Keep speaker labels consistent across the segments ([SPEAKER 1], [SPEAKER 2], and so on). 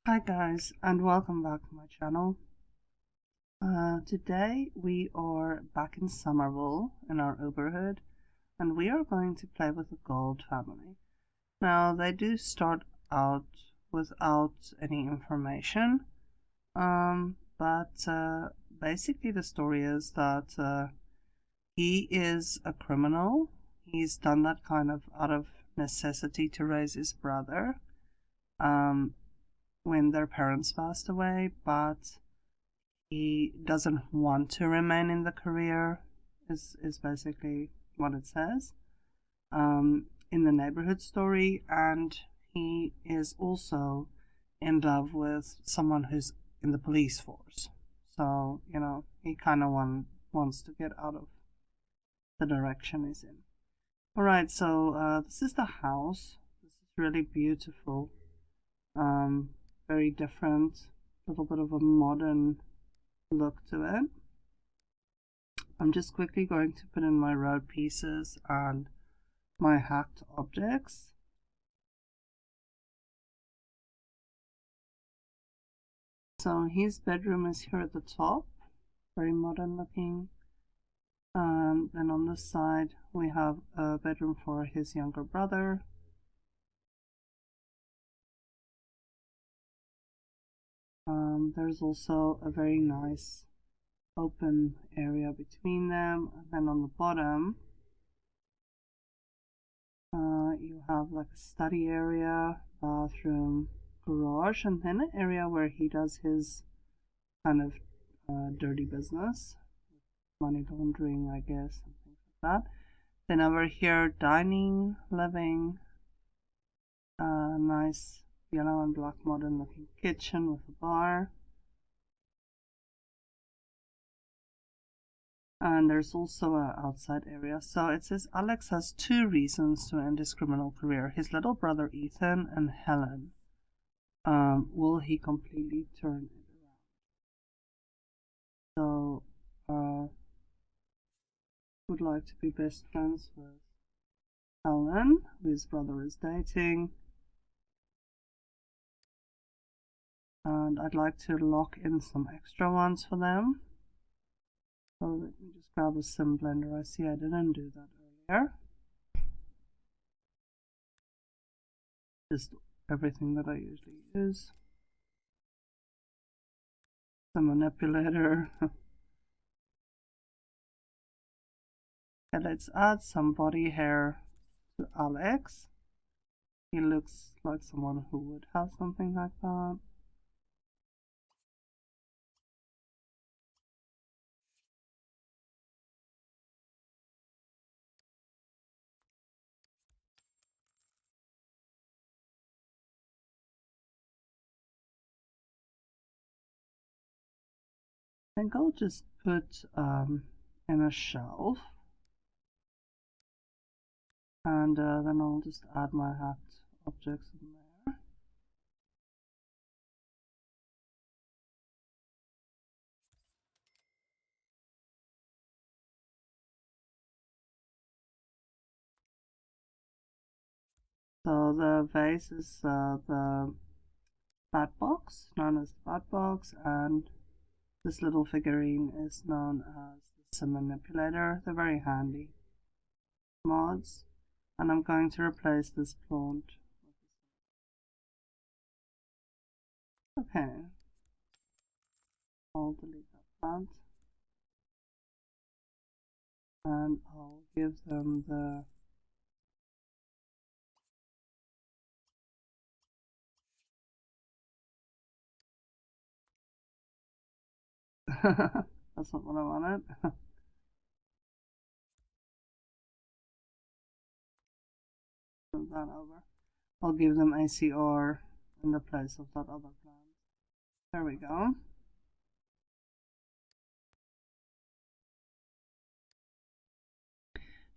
[SPEAKER 1] Hi guys, and welcome back to my channel. Today we are back in Summerville in our Uberhood, and we are going to play with the Gold family. Now they do start out without any information, but basically the story is that he is a criminal. He's done that kind of out of necessity to raise his brother when their parents passed away, but he doesn't want to remain in the career, is basically what it says in the neighborhood story. And he is also in love with someone who's in the police force. So, he kind of wants to get out of the direction he's in. Alright, so this is the house. This is really beautiful. Very different, a little bit of a modern look to it. I'm just quickly going to put in my road pieces and my hacked objects. So his bedroom is here at the top, very modern looking. And then on this side we have a bedroom for his younger brother. There's also a very nice open area between them, and then on the bottom you have like a study area, bathroom, garage, and then an area where he does his kind of dirty business, money laundering, I guess, and things like that. Then over here, dining, living, nice yellow and black modern looking kitchen with a bar. And there's also an outside area. So it says Alex has 2 reasons to end his criminal career: his little brother Ethan and Helen. Will he completely turn it around? So would like to be best friends with Helen, who his brother is dating. And I'd like to lock in some extra ones for them. So let me just grab a sim blender. I see I didn't do that earlier. Just everything that I usually use. The manipulator. Okay, let's add some body hair to Alex. He looks like someone who would have something like that. I think I'll just put in a shelf, and then I'll just add my hacked objects in there. So the vase is the bat box, known as the bat box, and this little figurine is known as the sim manipulator. They're very handy mods, and I'm going to replace this plant. Okay, I'll delete that plant, and I'll give them the that's not what I wanted. Move that over. I'll give them ACR in the place of that other plant. There we go.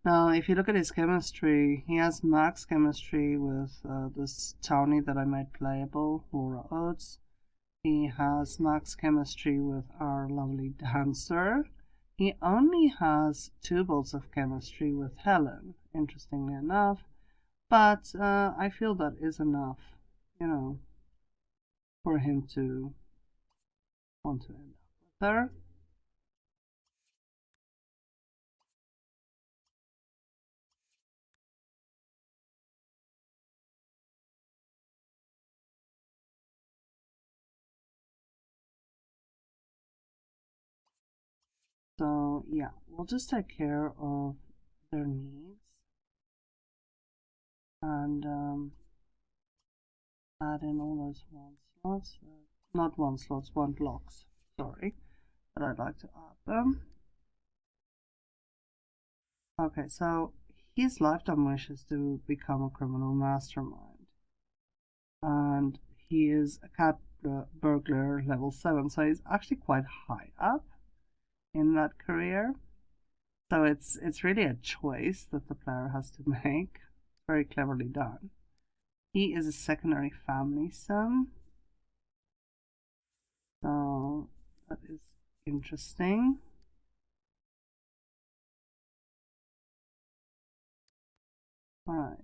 [SPEAKER 1] Now, if you look at his chemistry, he has max chemistry with this townie that I made playable, Laura Oates. He has max chemistry with our lovely dancer. He only has 2 bolts of chemistry with Helen, interestingly enough, but I feel that is enough, you know. for him to want to end up with her. So yeah, we'll just take care of their needs and add in all those want slots, not want slots, want blocks, sorry, but I'd like to add them. Okay, so his lifetime wish is to become a criminal mastermind, and he is a cat burglar level 7, so he's actually quite high up in that career. So it's really a choice that the player has to make. Very cleverly done. He is a secondary family sim, so that is interesting. Alright.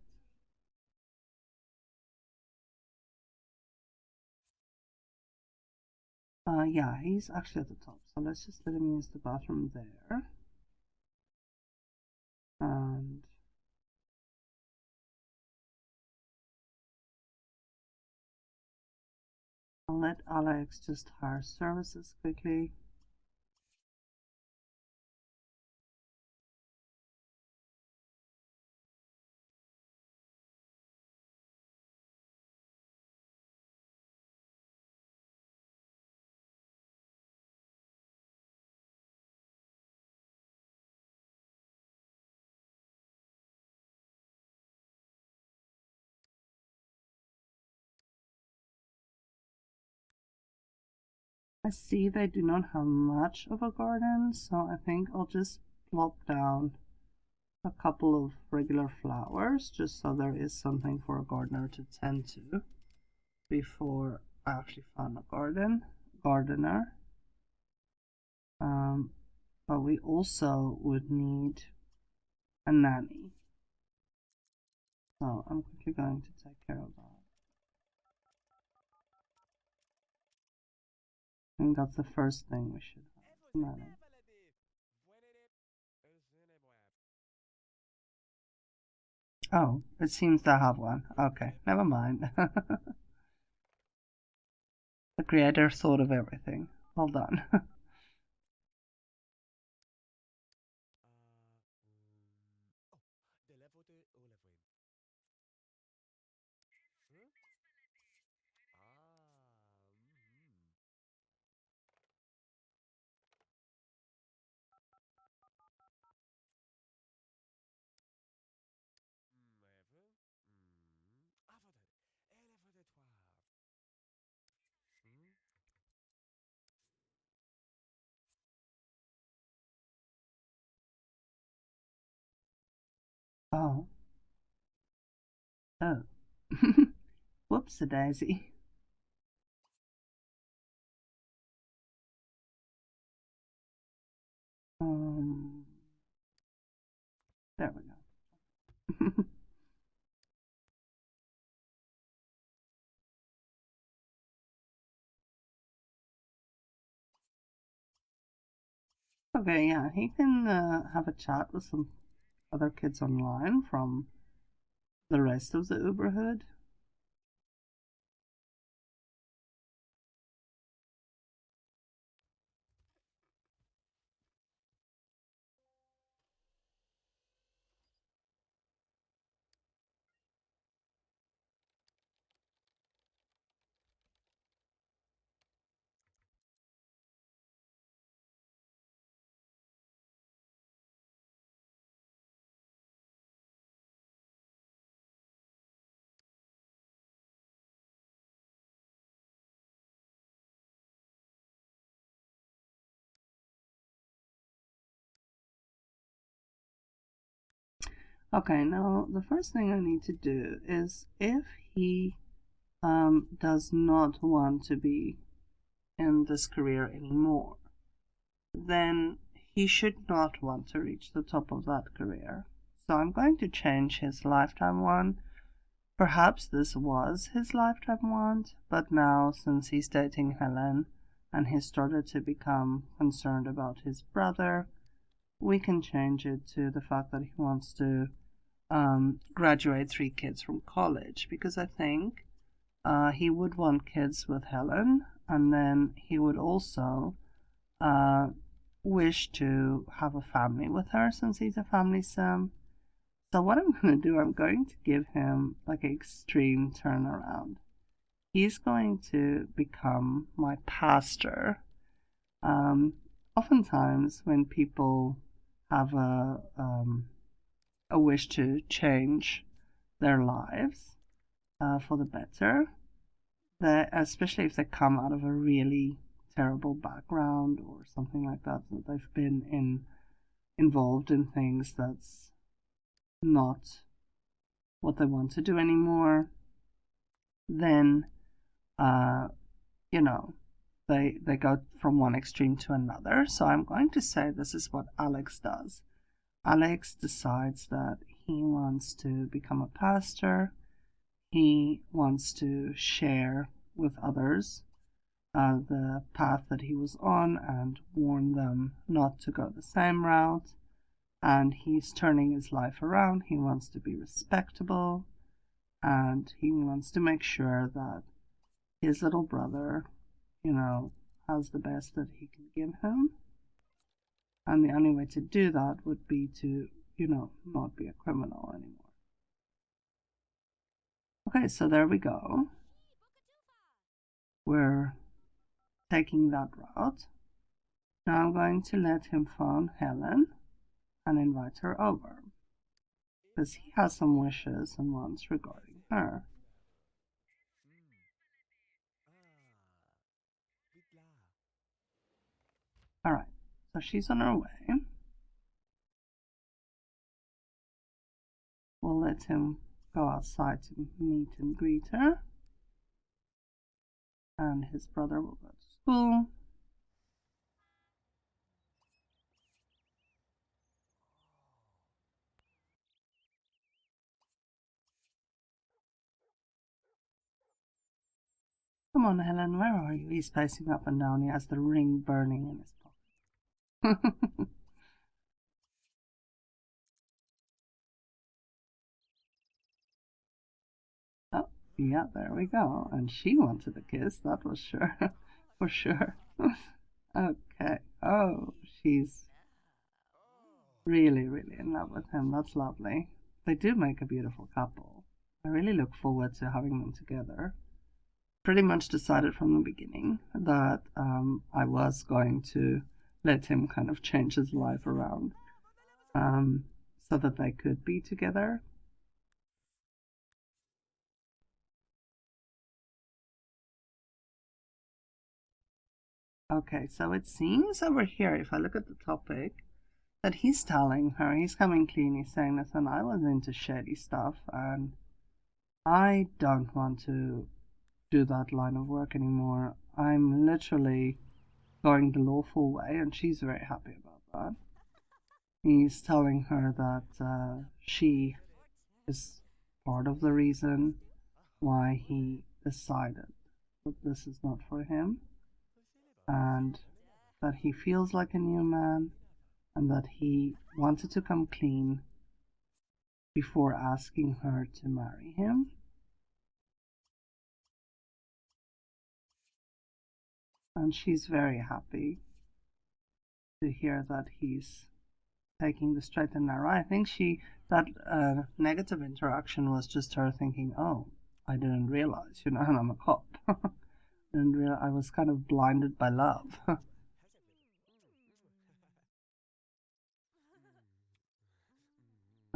[SPEAKER 1] Yeah, he's actually at the top, so let's just let him use the bathroom there. And I'll let Alex just hire services quickly. I see they do not have much of a garden, so I think I'll just plop down a couple of regular flowers just so there is something for a gardener to tend to before I actually found a gardener. But we also would need a nanny. So I'm quickly going to take care of that. I think that's the first thing we should have. Nanny. Oh, it seems to have one. Okay, never mind. The creator thought of everything. Well done. Oh. Oh. Whoops a daisy. Um, there we go. Okay, yeah, he can have a chat with some other kids online from the rest of the Uberhood. Okay, now the first thing I need to do is if he does not want to be in this career anymore, then he should not want to reach the top of that career. So I'm going to change his lifetime one Perhaps this was his lifetime want, but now, since he's dating Helen and he started to become concerned about his brother, we can change it to the fact that he wants to graduate 3 kids from college, because I think he would want kids with Helen, and then he would also uh, wish to have a family with her since he's a family sim. So what I'm going to do, I'm going to give him like an extreme turnaround. He's going to become my pastor. Um, Oftentimes, when people have a wish to change their lives for the better, that especially if they come out of a really terrible background or something like that, that they've been involved in things that's not what they want to do anymore, then uh, you know they go from one extreme to another. So I'm going to say this is what Alex does. Alex decides that he wants to become a pastor. He wants to share with others the path that he was on and warn them not to go the same route. And he's turning his life around. He wants to be respectable, and he wants to make sure that his little brother, has the best that he can give him. And the only way to do that would be to, not be a criminal anymore. Okay, so there we go. We're taking that route. Now I'm going to let him phone Helen and invite her over, because he has some wishes and wants regarding her. Alright, so she's on her way. We'll let him go outside to meet and greet her. And his brother will go to school. Come on, Helen, where are you? He's pacing up and down. He has the ring burning in his pocket. Oh, yeah, there we go. And she wanted a kiss, that was sure. For sure. Okay. Oh, she's really, really in love with him. That's lovely. They do make a beautiful couple. I really look forward to having them together. Pretty much decided from the beginning that I was going to let him kind of change his life around so that they could be together. Okay, so it seems over here, if I look at the topic, that he's telling her, he's coming clean, he's saying, listen, I was into shady stuff and I don't want to do that line of work anymore. I'm literally going the lawful way, and she's very happy about that. He's telling her that she is part of the reason why he decided that this is not for him, and that he feels like a new man, and that he wanted to come clean before asking her to marry him. And she's very happy to hear that he's taking the straight and narrow. I think that negative interaction was just her thinking, oh, I didn't realize, and I'm a cop. Didn't realize I was kind of blinded by love.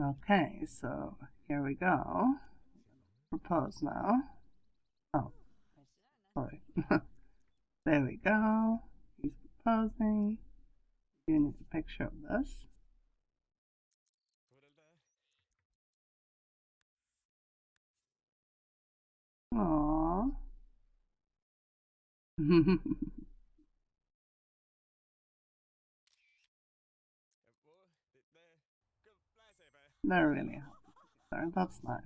[SPEAKER 1] Okay, so here we go. Propose now. Oh, sorry. There we go. He's proposing. You need a picture of this. Aww. They're really happy together. That's nice.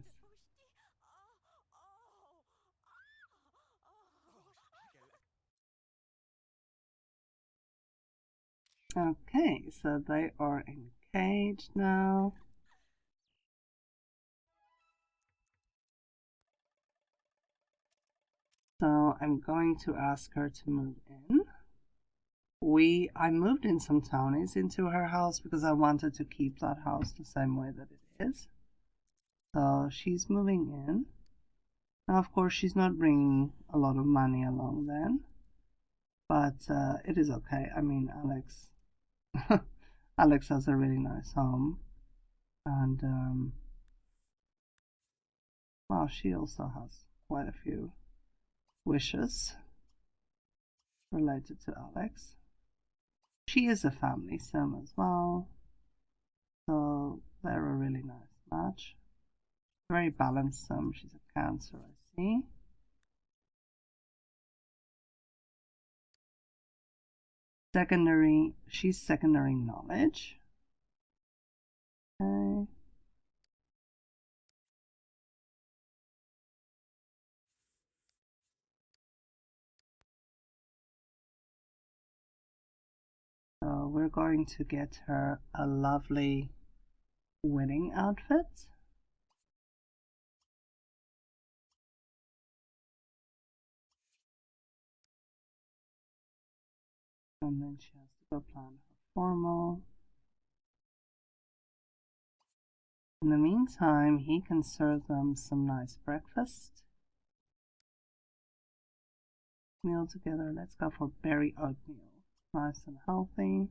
[SPEAKER 1] Okay, so they are engaged now. So I'm going to ask her to move in. I moved in some townies into her house because I wanted to keep that house the same way that it is. So she's moving in. Now, of course, she's not bringing a lot of money along then, but it is okay. I mean, Alex has a really nice home, and well, she also has quite a few wishes related to Alex. She is a family sim as well, so they're a really nice match. Very balanced sim. She's a Cancer, I see. She's secondary knowledge. Okay. So we're going to get her a lovely wedding outfit. And then she has to go plan her formal. In the meantime, he can serve them some nice breakfast meal together. Let's go for berry oatmeal. Nice and healthy.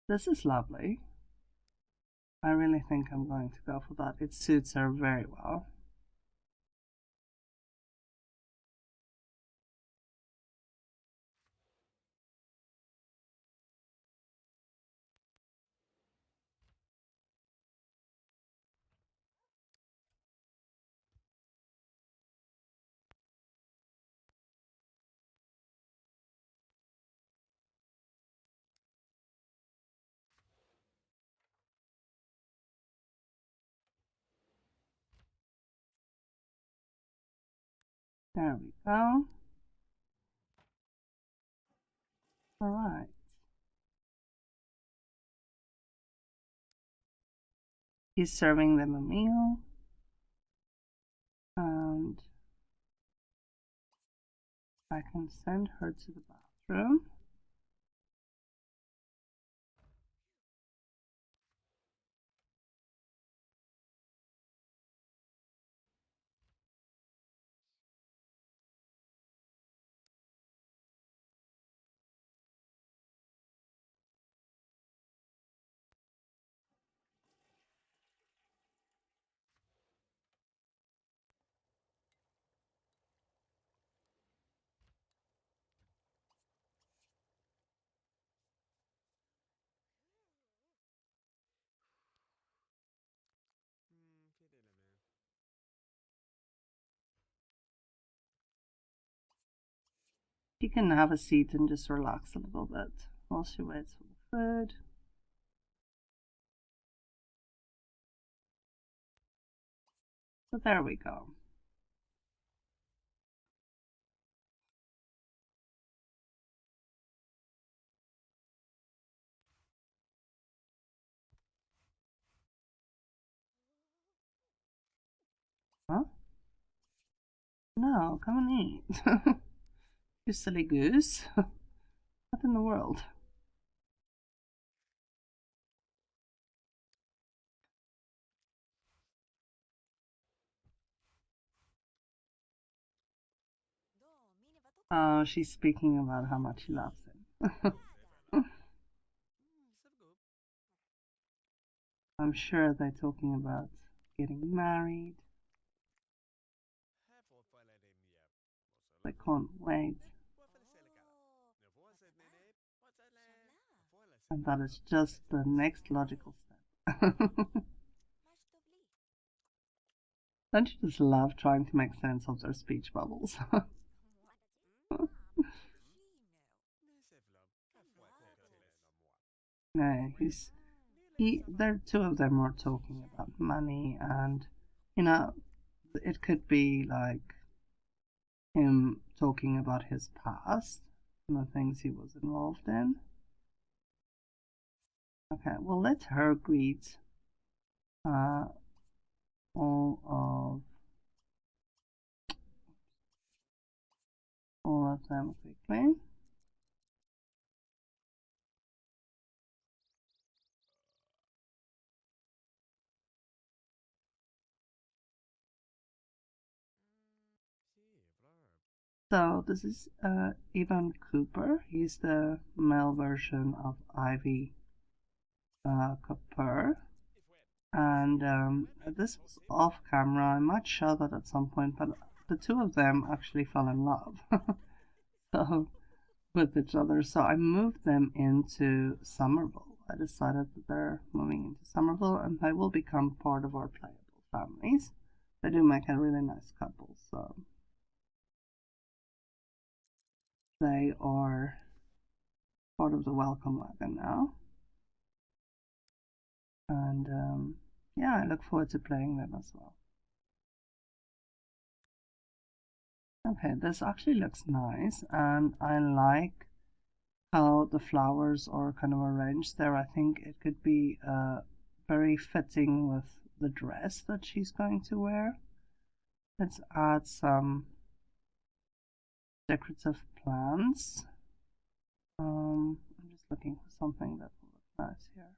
[SPEAKER 1] This is lovely. I really think I'm going to go for that. It suits her very well. There we go. All right. He's serving them a meal. And I can send her to the bathroom. She can have a seat and just relax a little bit while she waits for the food. So there we go. Huh? No, come and eat. You silly goose. What in the world? Oh, she's speaking about how much she loves him. I'm sure they're talking about getting married. They can't wait. And that is just the next logical step. Don't you just love trying to make sense of their speech bubbles? No, there two of them are talking about money, and you know, it could be like him talking about his past and the things he was involved in. Okay, well, let her greet uh, all of them quickly. So this is Ivan Cooper. He's the male version of Ivy Cooper. And this was off camera. I might show that at some point, but the two of them actually fell in love so with each other. So I moved them into Summerville. I decided that they're moving into Summerville and they will become part of our playable families. They do make a really nice couple, so they are part of the welcome wagon now. And yeah, I look forward to playing them as well. Okay, this actually looks nice, and I like how the flowers are kind of arranged there. I think it could be very fitting with the dress that she's going to wear. Let's add some decorative plants. I'm just looking for something that will look nice here.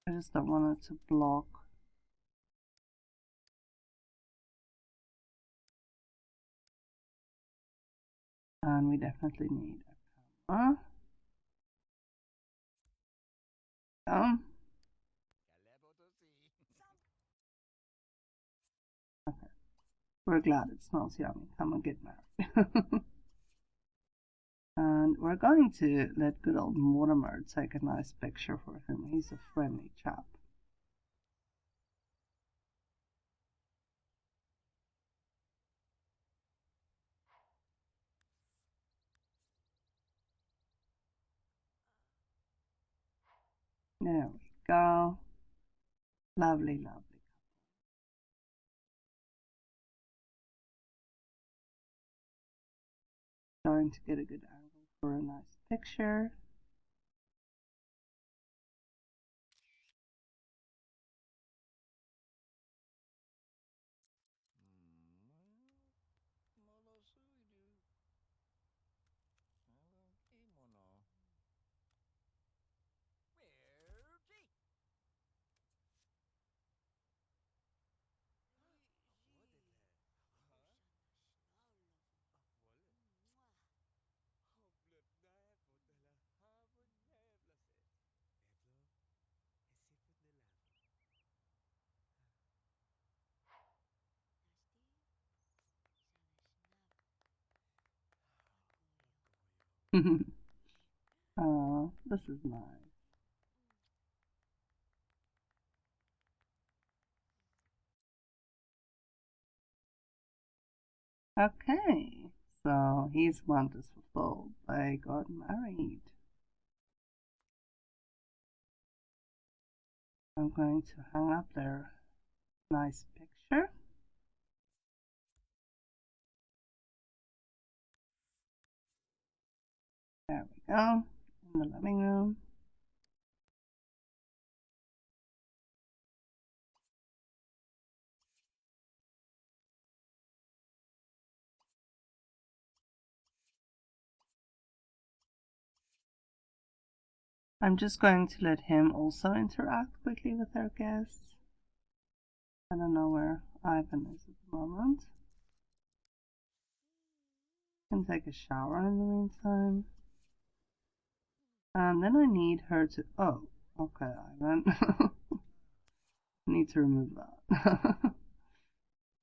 [SPEAKER 1] I just don't want it to block. And we definitely need a camera. Okay. We're glad it smells yummy. Come and get married. And we're going to let good old Mortimer take a nice picture for him. He's a friendly chap. There we go. Lovely, lovely. Trying to get a good angle for a nice picture. Oh, this is nice. Okay, so his want is fulfilled. They got married. I'm going to hang up their nice picture. There we go, in the living room. I'm just going to let him also interact quickly with our guests. I don't know where Ivan is at the moment. Can take a shower in the meantime. And then I need her to. Oh, okay, Ivan. Need to remove that.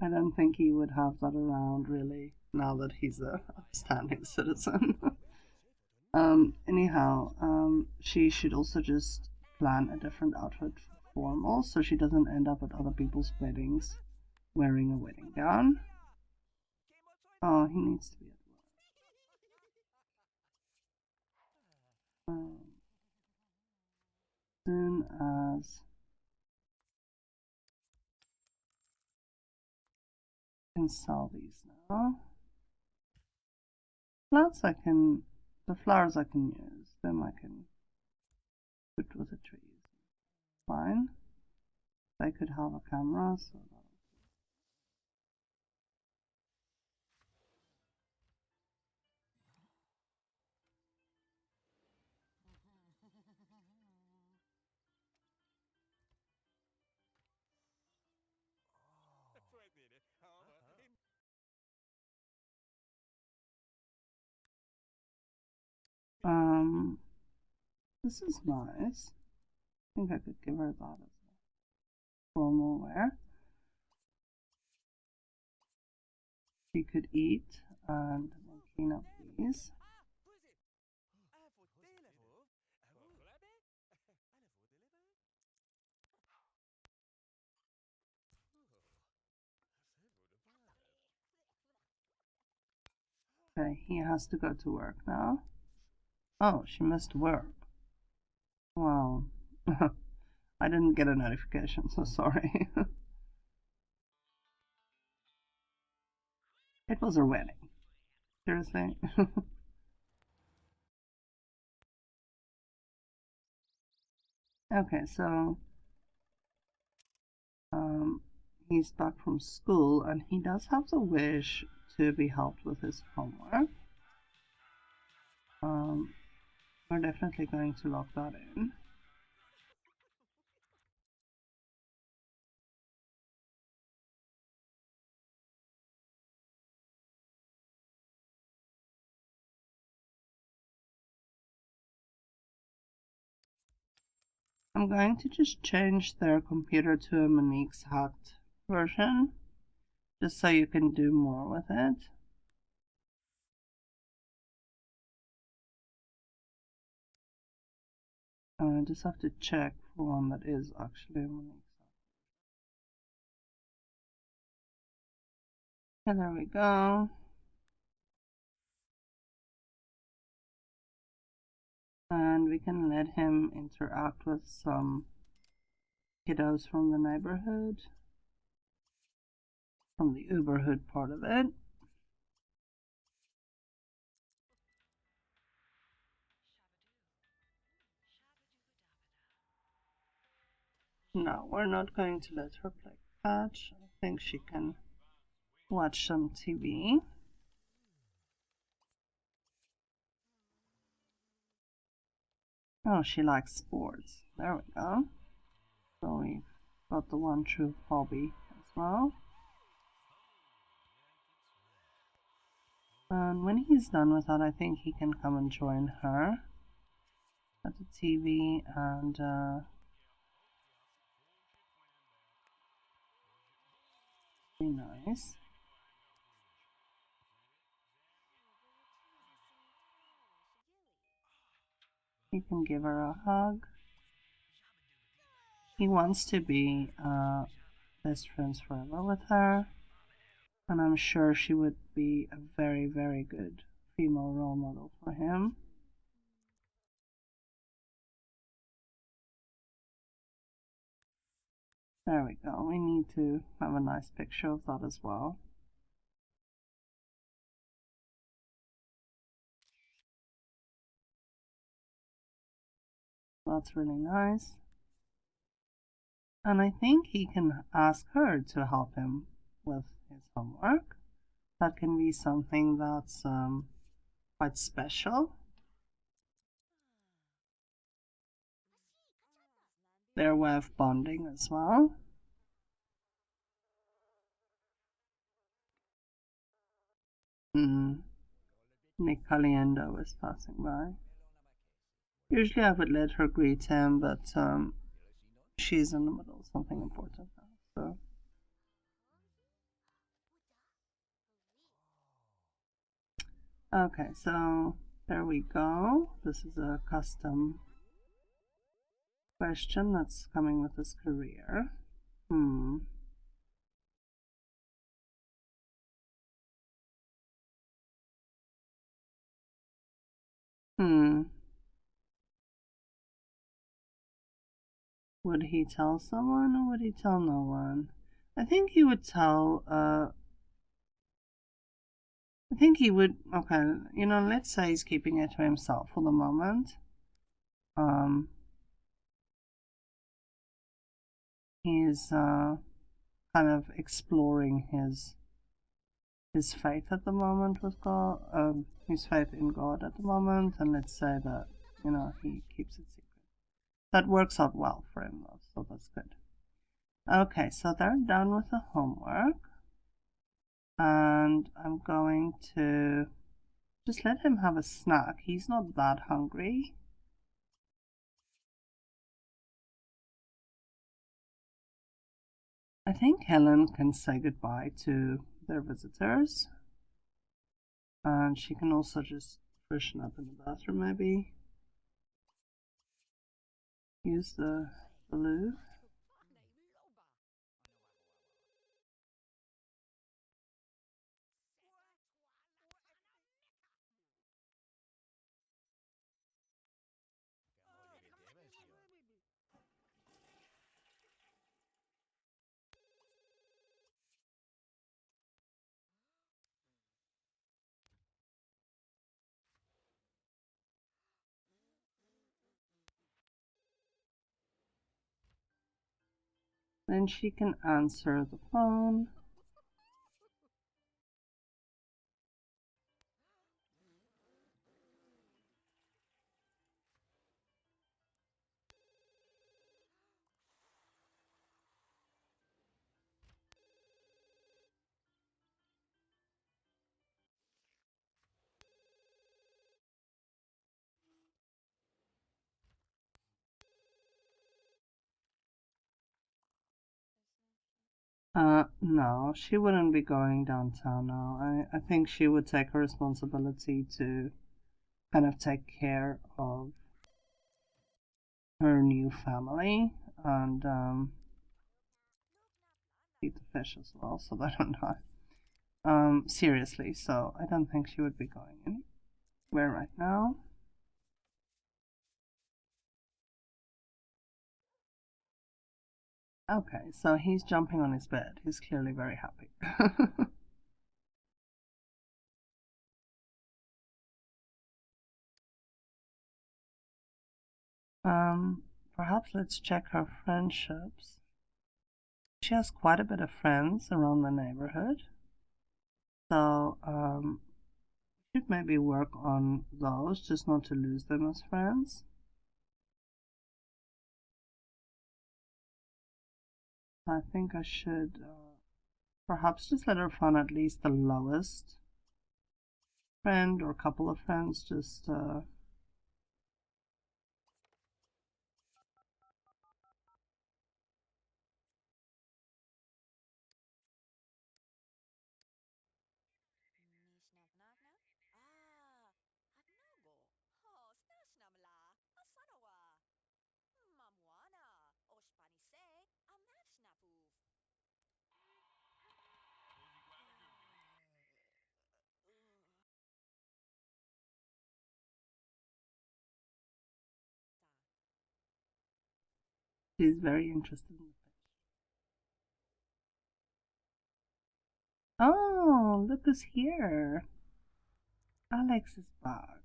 [SPEAKER 1] I don't think he would have that around really now that he's a upstanding citizen. Anyhow, she should also just plan a different outfit for formal so she doesn't end up at other people's weddings wearing a wedding gown. Oh, he needs to be at work. Soon as I can sell these now. Plants the flowers I can use, them I can put with the trees. Fine. I could have a camera, so this is nice. I think I could give her that as a formal wear. She could eat and clean up these. Okay, he has to go to work now. Oh, she missed work. Wow. I didn't get a notification, so sorry. It was her wedding. Seriously? Okay, so he's back from school and he does have the wish to be helped with his homework. We're definitely going to lock that in. I'm going to just change their computer to a Monique's hacked version, just so you can do more with it. I just have to check for one that is actually Monique's. And there we go. And we can let him interact with some kiddos from the neighborhood, from the Uberhood part of it. No, we're not going to let her play catch. I think she can watch some TV. Oh, she likes sports. There we go. So we've got the one true hobby as well. And when he's done with that, I think he can come and join her at the TV and be nice. He can give her a hug. He wants to be best friends forever with her. And I'm sure she would be a very, very good female role model for him. There we go. We need to have a nice picture of that as well. That's really nice. And I think he can ask her to help him with his homework. That can be something that's quite special. Their way of bonding as well. Nick Caliendo was passing by. Usually I would let her greet him, but she's in the middle of something important now, so. Okay, so there we go. This is a custom question that's coming with his career. Hmm. Hmm. Would he tell someone or would he tell no one? I think he would tell, I think he would, okay, let's say he's keeping it to himself for the moment. He's kind of exploring his faith at the moment with God, his faith in God at the moment, and let's say that, he keeps it secret. That works out well for him though, so that's good. Okay, so they're done with the homework, and I'm going to just let him have a snack. He's not that hungry. I think Helen can say goodbye to their visitors, and she can also just freshen up in the bathroom maybe. Use the blue. Then she can answer the phone. No, she wouldn't be going downtown now. I think she would take her responsibility to kind of take care of her new family and feed the fish as well, so they don't die. Seriously, so I don't think she would be going anywhere right now. Okay, so he's jumping on his bed. He's clearly very happy. Perhaps let's check her friendships. She has quite a bit of friends around the neighborhood. So, should maybe work on those, just not to lose them as friends. I think I should perhaps just let her find at least the lowest friend or couple of friends, just she's very interested in the fish. Oh, look who's here. Alex is back.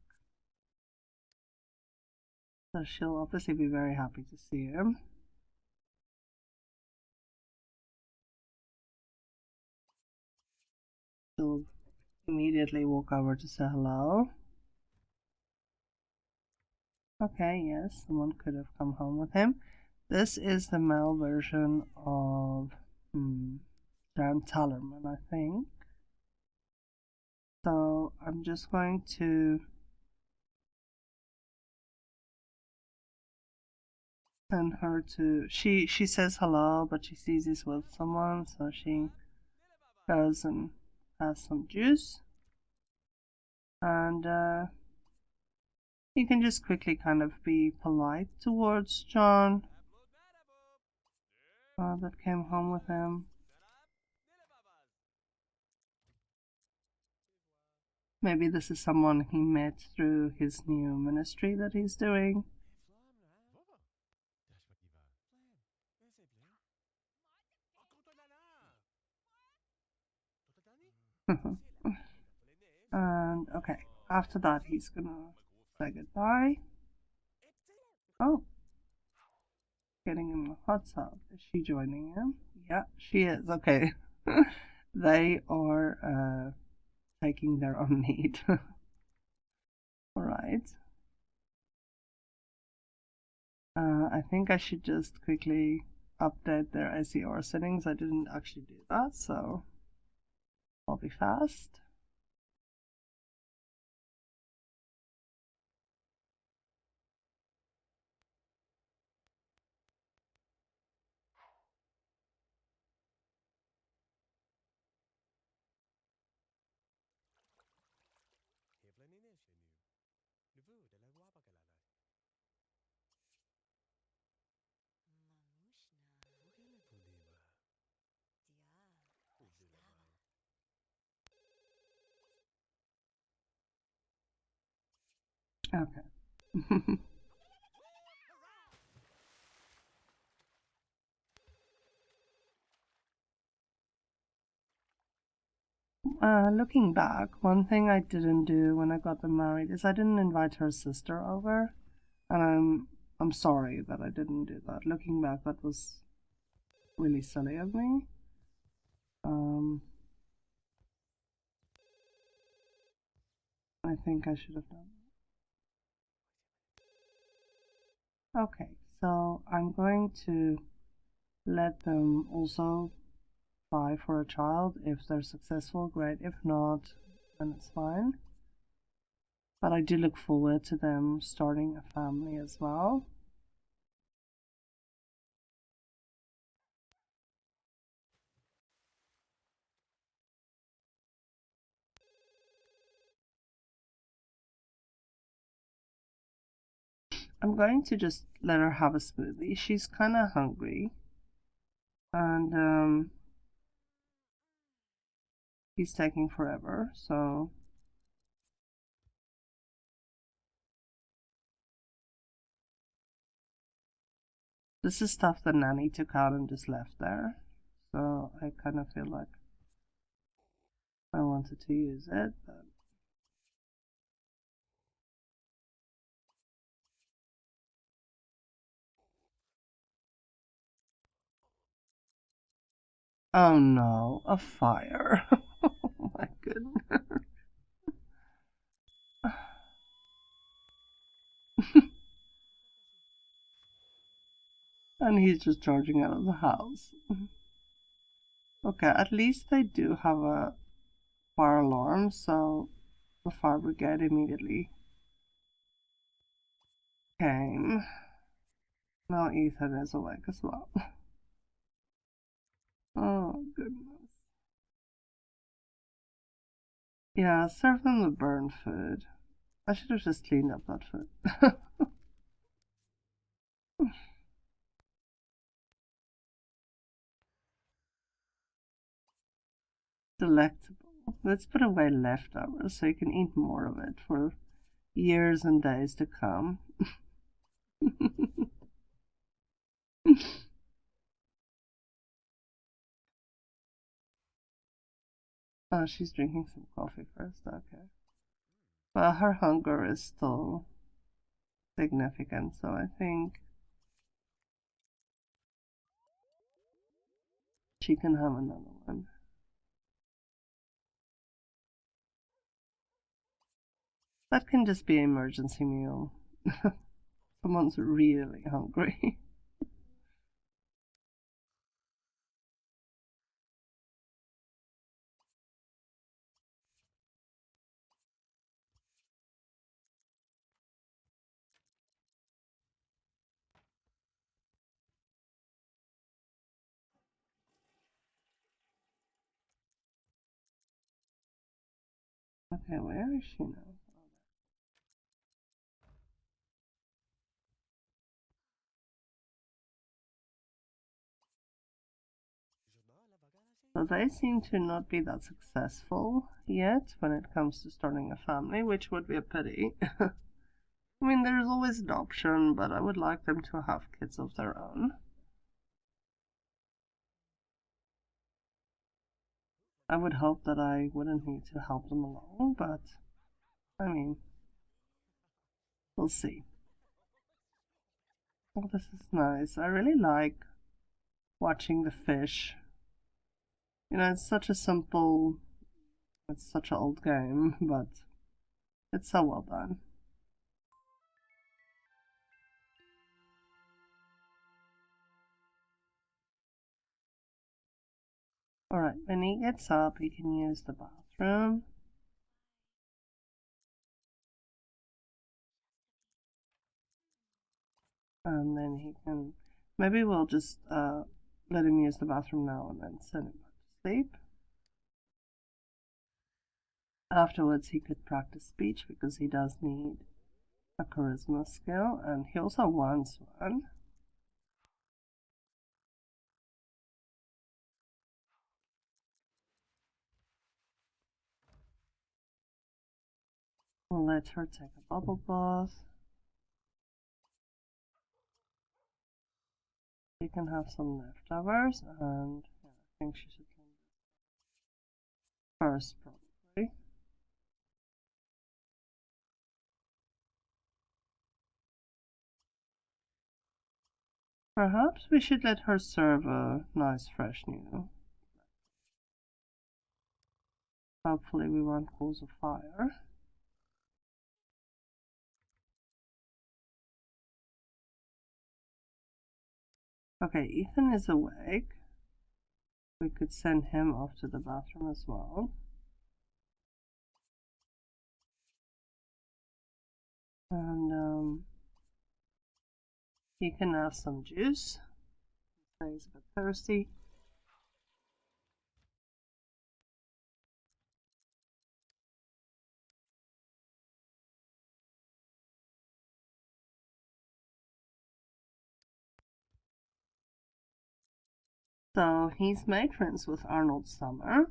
[SPEAKER 1] So she'll obviously be very happy to see him. She'll immediately walk over to say hello. Okay, yes, someone could have come home with him. This is the male version of Dan Tallerman, I think. So I'm just going to send her to. She says hello, but she sees he's with someone, so she goes and has some juice. And You can just quickly kind of be polite towards John that came home with him. Maybe this is someone he met through his new ministry that he's doing. And okay, after that, he's gonna say goodbye. Oh, getting him a hot tub. Is she joining him? Yeah, she is. Okay. They are taking their own meat. Alright. I think I should just quickly update their ACR settings. I didn't actually do that, so I'll be fast. Okay. Looking back, one thing I didn't do when I got them married is I didn't invite her sister over, and I'm sorry that I didn't do that. Looking back, that was really silly of me. I think I should have done that. Okay, so I'm going to let them also try for a child. If they're successful, great. If not, then it's fine. But I do look forward to them starting a family as well. I'm going to just let her have a smoothie. She's kind of hungry. And he's taking forever, so this is stuff the nanny took out and just left there. So I kind of feel like I wanted to use it, but oh no, a fire. Oh my goodness. And he's just charging out of the house. Okay, at least they do have a fire alarm, so the fire brigade immediately came. Now Ethan is awake as well. Oh goodness. Yeah, serve them the burned food. I should have just cleaned up that food. Delectable. Let's put away leftovers so you can eat more of it for years and days to come. Oh, she's drinking some coffee first, okay. But her hunger is still significant, so I think she can have another one. That can just be an emergency meal. Someone's really hungry. Okay, where is she now? So they seem to not be that successful yet when it comes to starting a family, which would be a pity. I mean, there's always an option, but I would like them to have kids of their own. I would hope that I wouldn't need to help them along, but I mean, we'll see. Oh, this is nice. I really like watching the fish. You know, it's such a simple, it's such an old game, but it's so well done. Alright, when he gets up, he can use the bathroom. And then he can, maybe we'll just let him use the bathroom now and then send him back to sleep. Afterwards, he could practice speech because he does need a charisma skill, and he also wants one. We'll let her take a bubble bath. She can have some leftovers, and yeah, I think she should clean first, probably. Perhaps we should let her serve a nice fresh new. Hopefully we won't cause a fire. Okay, Ethan is awake. We could send him off to the bathroom as well. And he can have some juice. He's a bit thirsty. So he's made friends with Arnold Summer.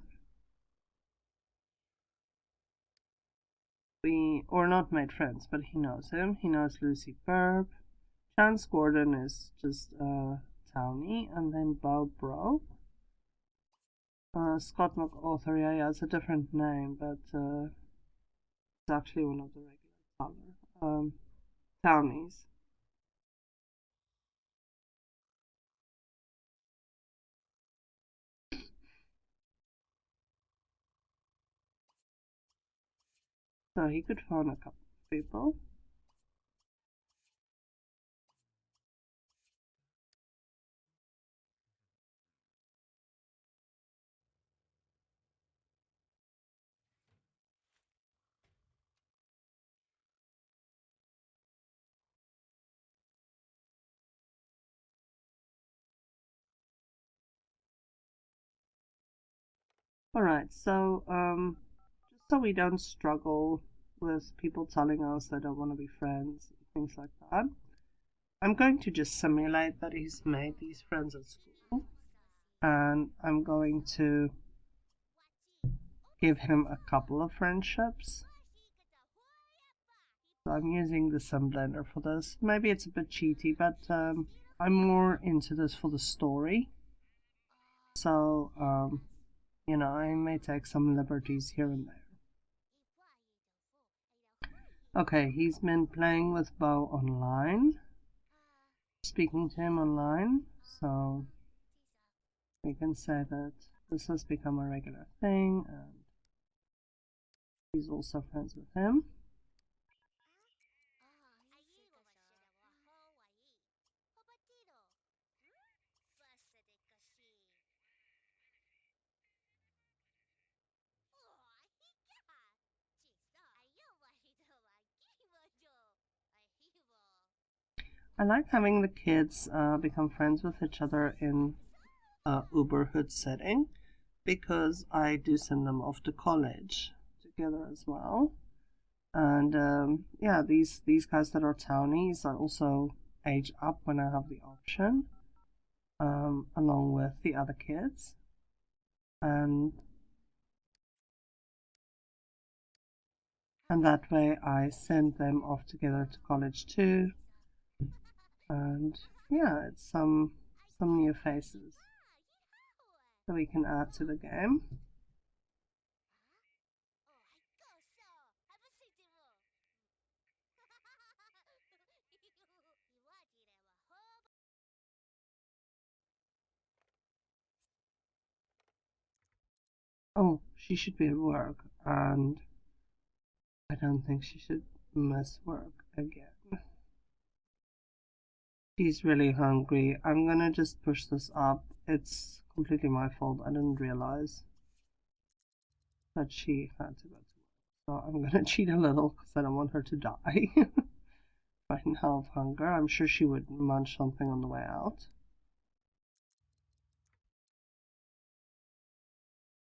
[SPEAKER 1] Or not made friends, but he knows him. He knows Lucy Burb. Chance Gordon is just a townie, and then Bob Broke. Scott McAuthor, yeah, it's a different name, but it's actually one of the regular townies. So he could phone a couple of people. Alright, so just so we don't struggle with people telling us they don't want to be friends, things like that, I'm going to just simulate that he's made these friends at school, and I'm going to give him a couple of friendships. So I'm using the Sim Blender for this. Maybe it's a bit cheaty, but I'm more into this for the story. So, you know, I may take some liberties here and there. Okay, he's been playing with Bo online, speaking to him online, so we can say that this has become a regular thing, and he's also friends with him. I like having the kids become friends with each other in a Uberhood setting, because I do send them off to college together as well. And yeah, these guys that are townies, I also age up when I have the option, along with the other kids. and that way I send them off together to college too. And yeah, it's some new faces that we can add to the game. Oh, she should be at work, and I don't think she should miss work again. She's really hungry. I'm gonna just push this up. It's completely my fault. I didn't realize that she had to go to work. So I'm gonna cheat a little because I don't want her to die right now of hunger. I'm sure she would munch something on the way out.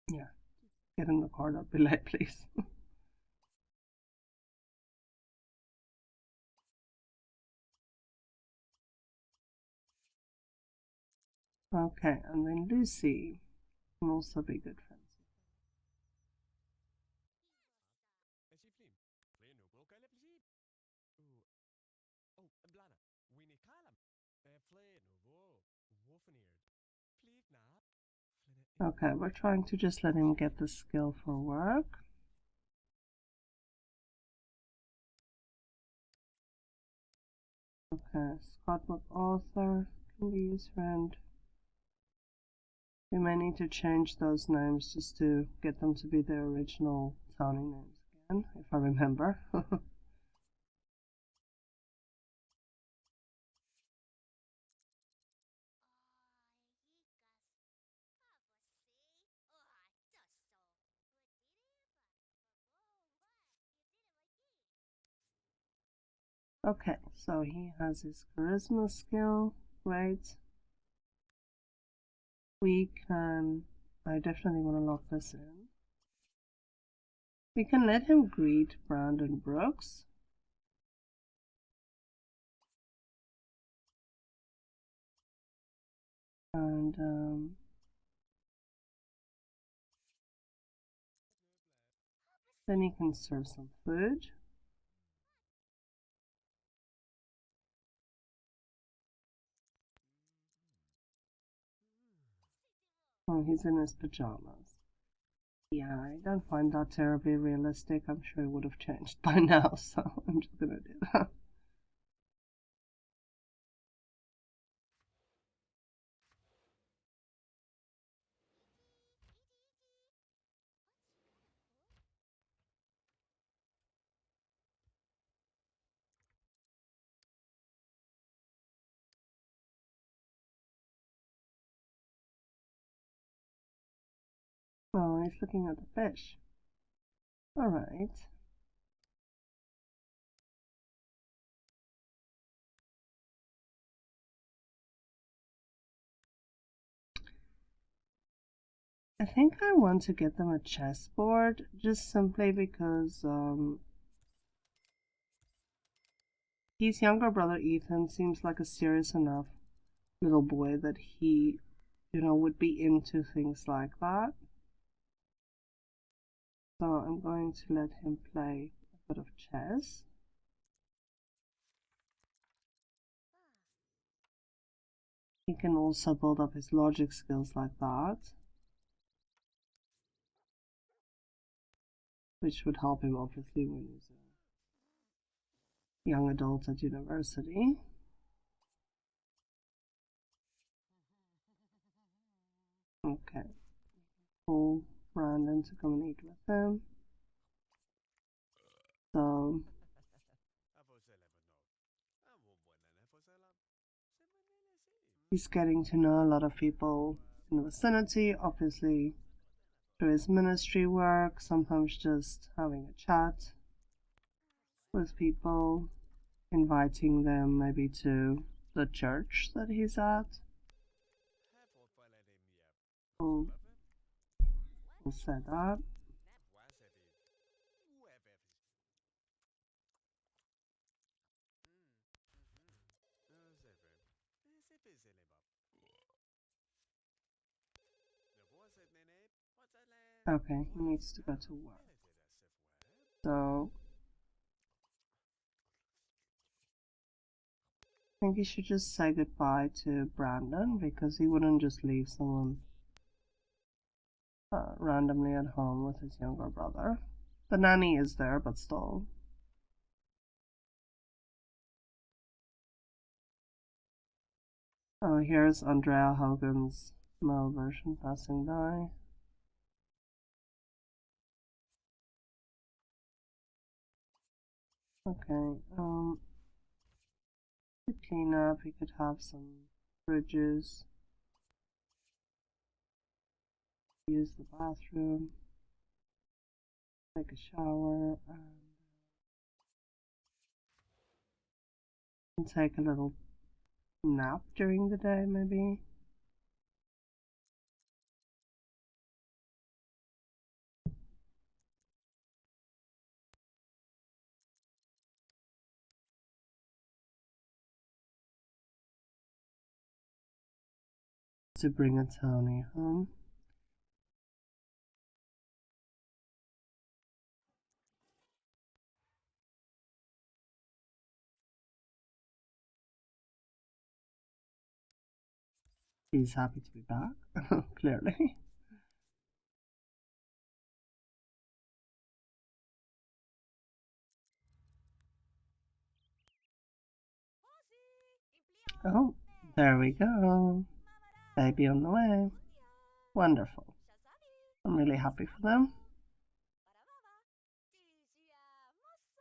[SPEAKER 1] Yeah, get in the car, don't be late, please. Okay, and then Lucy can also be good friends. Okay, we're trying to just let him get the skill for work. Okay, Scott MacArthur can be his friend. We may need to change those names just to get them to be their original sounding names again, if I remember. Okay, so he has his charisma skill. Great. We can. I definitely want to lock this in. We can let him greet Brandon Brooks. And then he can serve some food. Oh, he's in his pajamas. Yeah, I don't find that terribly realistic. I'm sure it would have changed by now, so I'm just gonna do that. Oh, he's looking at the fish. Alright. I think I want to get them a chessboard just simply because his younger brother Ethan seems like a serious enough little boy that he, would be into things like that. So I'm going to let him play a bit of chess. He can also build up his logic skills like that, which would help him obviously when he's a young adult at university. Okay, pull Brandon to come and eat with him. So he's getting to know a lot of people in the vicinity, obviously through his ministry work, sometimes just having a chat with people, inviting them maybe to the church that he's at. We'll, we'll say that. Okay, he needs to go to work. So I think he should just say goodbye to Brandon because he wouldn't just leave someone randomly at home with his younger brother. The nanny is there, but still. Oh, here's Andrea Hogan's male version passing by. Okay, to clean up, he could have some fridges, use the bathroom, take a shower, and take a little nap during the day, maybe. To bring a Tony home. He's happy to be back, clearly. Oh, there we go. Baby on the way. Wonderful. I'm really happy for them.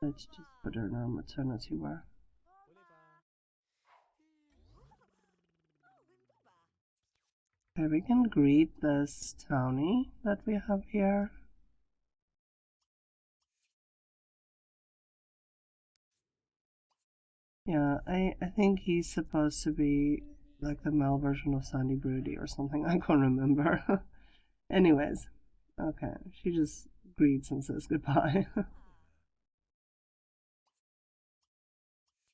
[SPEAKER 1] Let's just put her in her maternity wear. Okay, we can greet this Tony that we have here. Yeah, I think he's supposed to be like the male version of Sandy Broody or something. I can't remember. Anyways, okay, she just greets and says goodbye.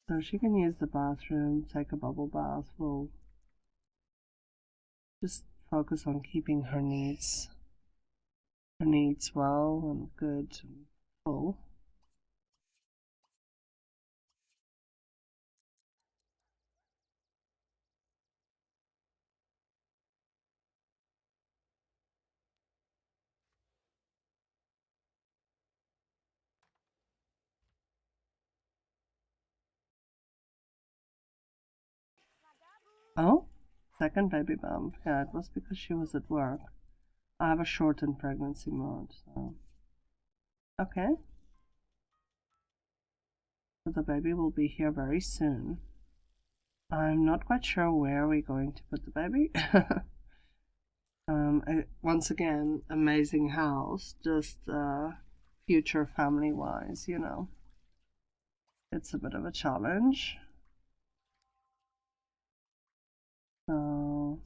[SPEAKER 1] So she can use the bathroom, take a bubble bath. We'll just focus on keeping her needs well and good and full. Oh, second baby bump. Yeah, it was because she was at work. I have a shortened pregnancy mode, so okay. So the baby will be here very soon. I'm not quite sure where we're going to put the baby. Once again, amazing house, just future family wise, you know. It's a bit of a challenge. So,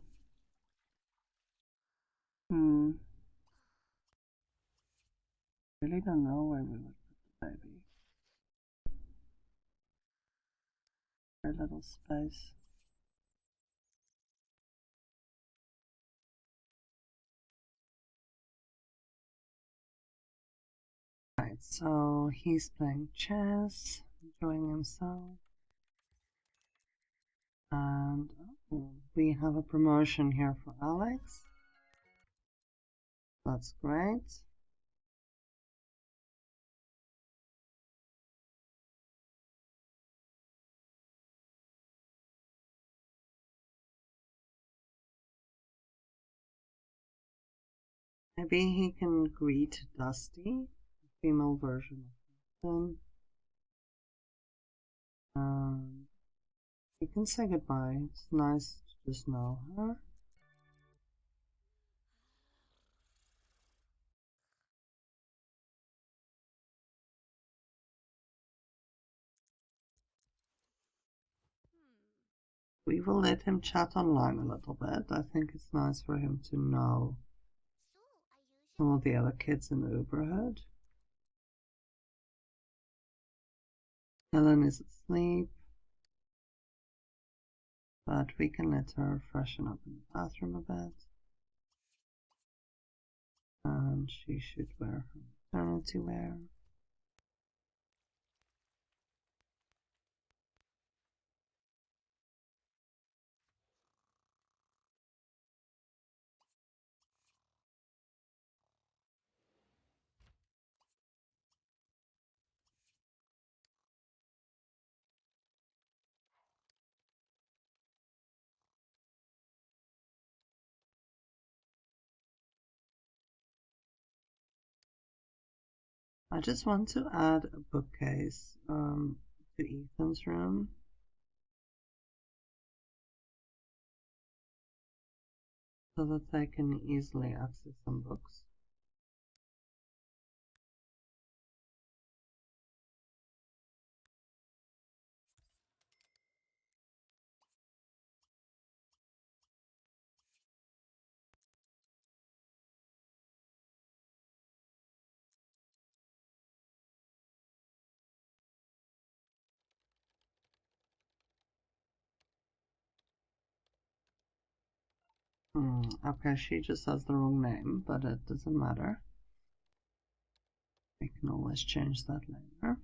[SPEAKER 1] really don't know where we would put the baby. Very little space. Right, so he's playing chess, enjoying himself. And oh, we have a promotion here for Alex. That's great. Maybe he can greet Dusty, the female version of him. He can say goodbye. It's nice to just know her. We will let him chat online a little bit. I think it's nice for him to know some of the other kids in the Uberhood. Helen is asleep, but we can let her freshen up in the bathroom a bit. And she should wear her maternity wear. I just want to add a bookcase to Ethan's room. So that they can easily access some books. Okay, she just has the wrong name, but it doesn't matter. We can always change that later.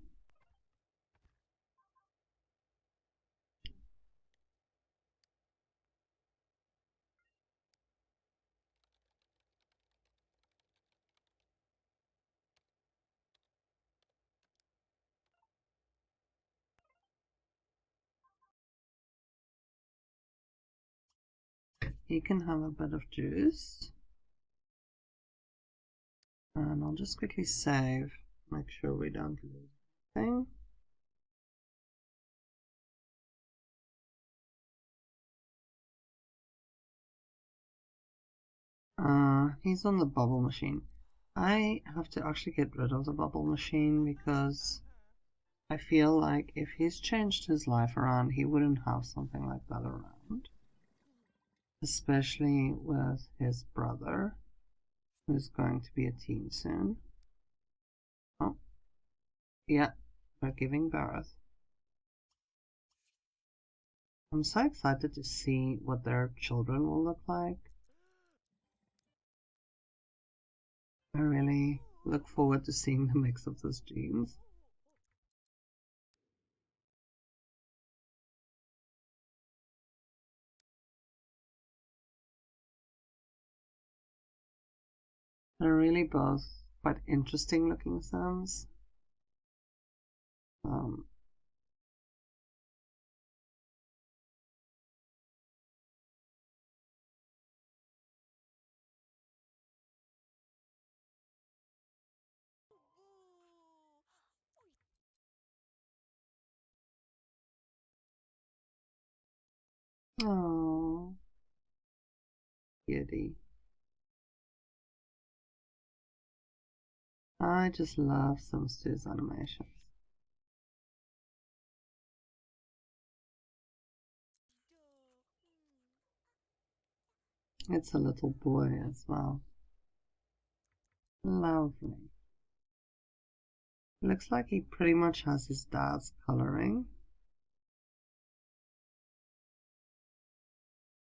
[SPEAKER 1] He can have a bit of juice. And I'll just quickly save, make sure we don't lose anything. He's on the bubble machine. I have to actually get rid of the bubble machine because I feel like if he's changed his life around, he wouldn't have something like that around. Especially with his brother, who's going to be a teen soon. Oh, yeah, they're giving birth. I'm so excited to see what their children will look like. I really look forward to seeing the mix of those genes. They're really both quite interesting looking Sims. Oh, cutie. I just love Sims 2's animations. It's a little boy as well. Lovely. Looks like he pretty much has his dad's coloring.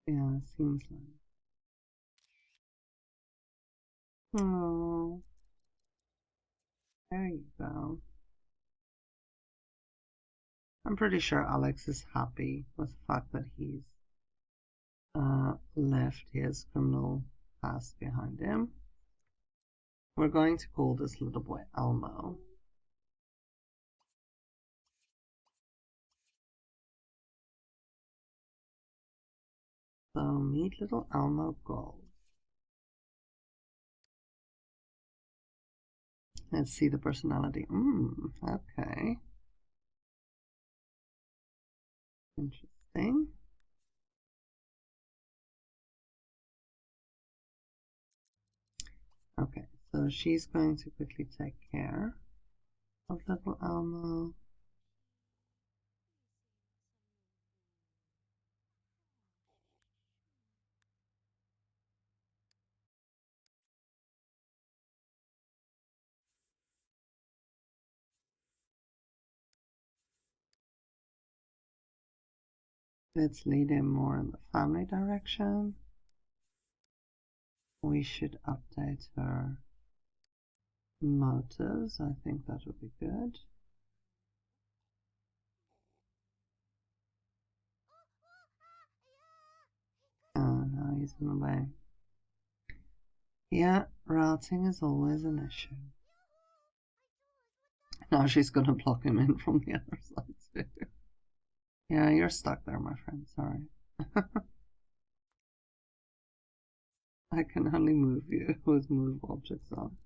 [SPEAKER 1] Yeah, seems like. Oh, there you go. I'm pretty sure Alex is happy with the fact that he's left his criminal past behind him. We're going to call this little boy Elmo. So meet little Elmo Gold. Let's see the personality. Okay. Interesting. Okay, so she's going to quickly take care of little Elmo. Let's lead him more in the family direction. we should update her motives. I think that would be good. Oh, no, he's in the way. Yeah, routing is always an issue. Now she's gonna block him in from the other side too. Yeah, you're stuck there, my friend. Sorry. I can only move you with move objects on.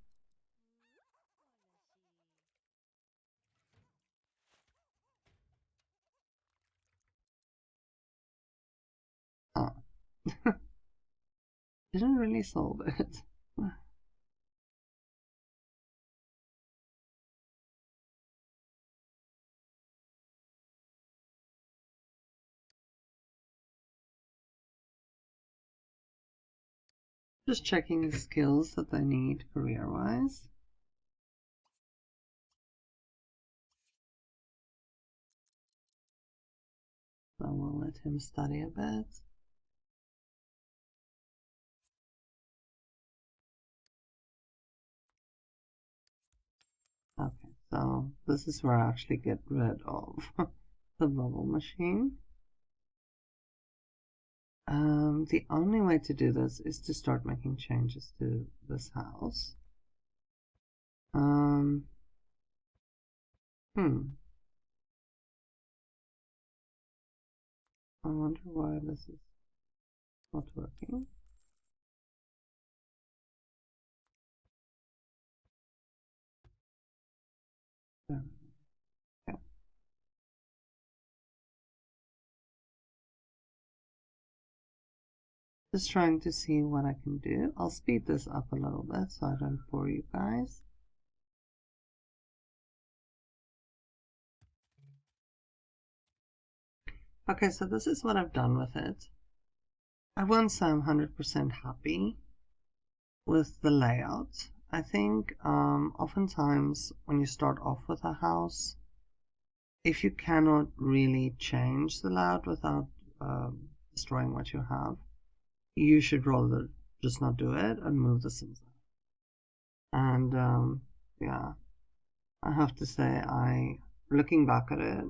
[SPEAKER 1] Ah. Didn't really solve it. Just checking the skills that they need career-wise. So we'll let him study a bit. Okay, so this is where I actually get rid of the bubble machine. The only way to do this is to start making changes to this house. I wonder why this is not working. There we go. Okay. Just trying to see what I can do. I'll speed this up a little bit so I don't bore you guys. Okay, so this is what I've done with it. I won't say I'm 100% happy with the layout. I think oftentimes when you start off with a house, if you cannot really change the layout without destroying what you have, you should rather just not do it and move the Sims out. And yeah, I have to say, looking back at it,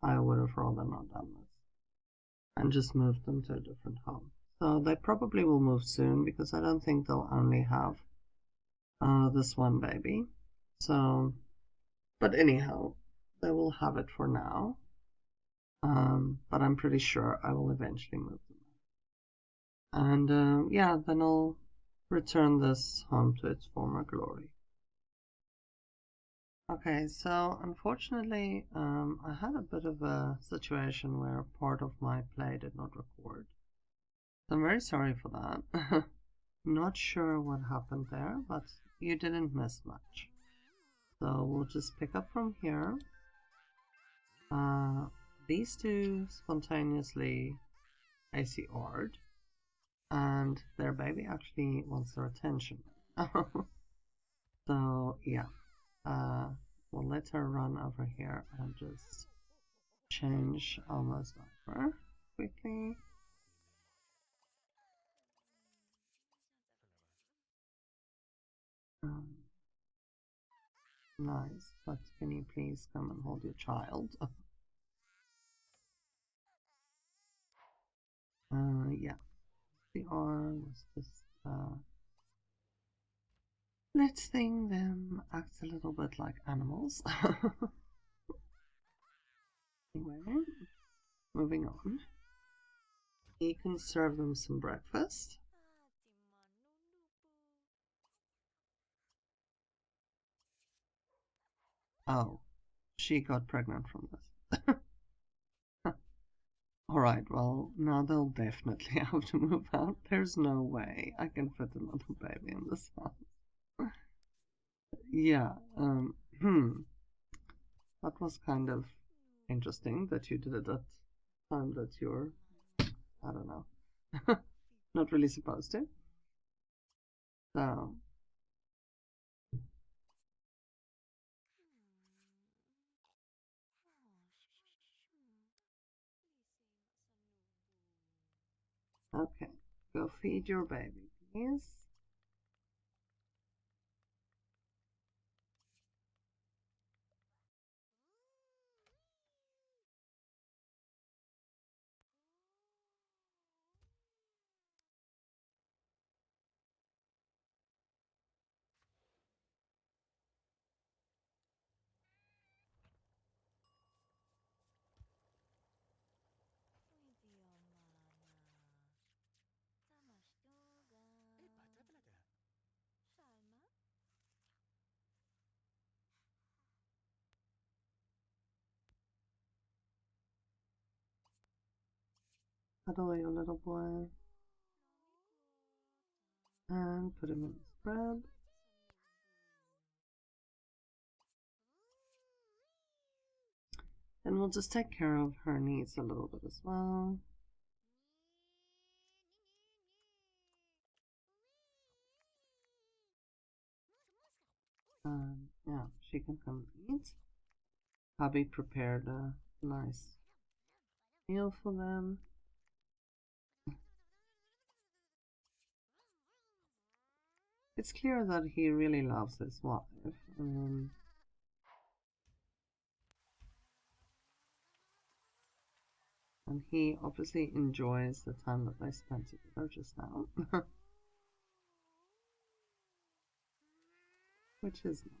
[SPEAKER 1] I would have rather not done this and just moved them to a different home. So they probably will move soon because I don't think they'll only have this one baby. So, but anyhow, they will have it for now. But I'm pretty sure I will eventually move them. And yeah, then I'll return this home to its former glory. Okay, so unfortunately, I had a bit of a situation where part of my play did not record. So I'm very sorry for that. Not sure what happened there, but you didn't miss much. So we'll just pick up from here. These two spontaneously ACR'd, and their baby actually wants their attention. So yeah, we'll let her run over here and just change almost over quickly. Nice, but can you please come and hold your child? Yeah, the arm was just letting them act a little bit like animals. Anyway, moving on. You can serve them some breakfast. Oh, she got pregnant from this. Alright, well, now they'll definitely have to move out. There's no way I can fit another baby in this house. Yeah, that was kind of interesting that you did it at time that you're, I don't know, not really supposed to. So, okay, go feed your baby, please. Cuddle your little boy. And put him in the spread. And we'll just take care of her needs a little bit as well. Yeah, she can come eat. Hubby prepared a nice meal for them. It's clear that he really loves his wife. And he obviously enjoys the time that they spent together just now. Which is nice.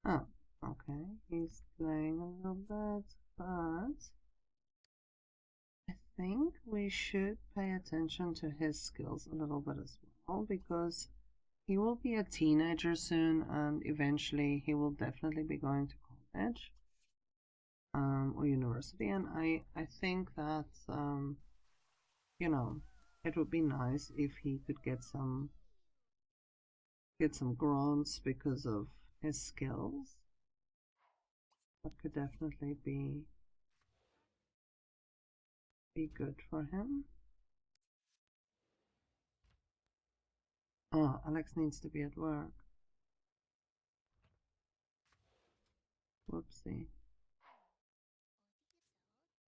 [SPEAKER 1] Oh, okay. He's playing a little bit, but I think we should pay attention to his skills a little bit as well, because he will be a teenager soon, and eventually he will definitely be going to college or university. And I think that you know, it would be nice if he could get some grants because of his skills. That could definitely be good for him. Oh, Alex needs to be at work. Whoopsie.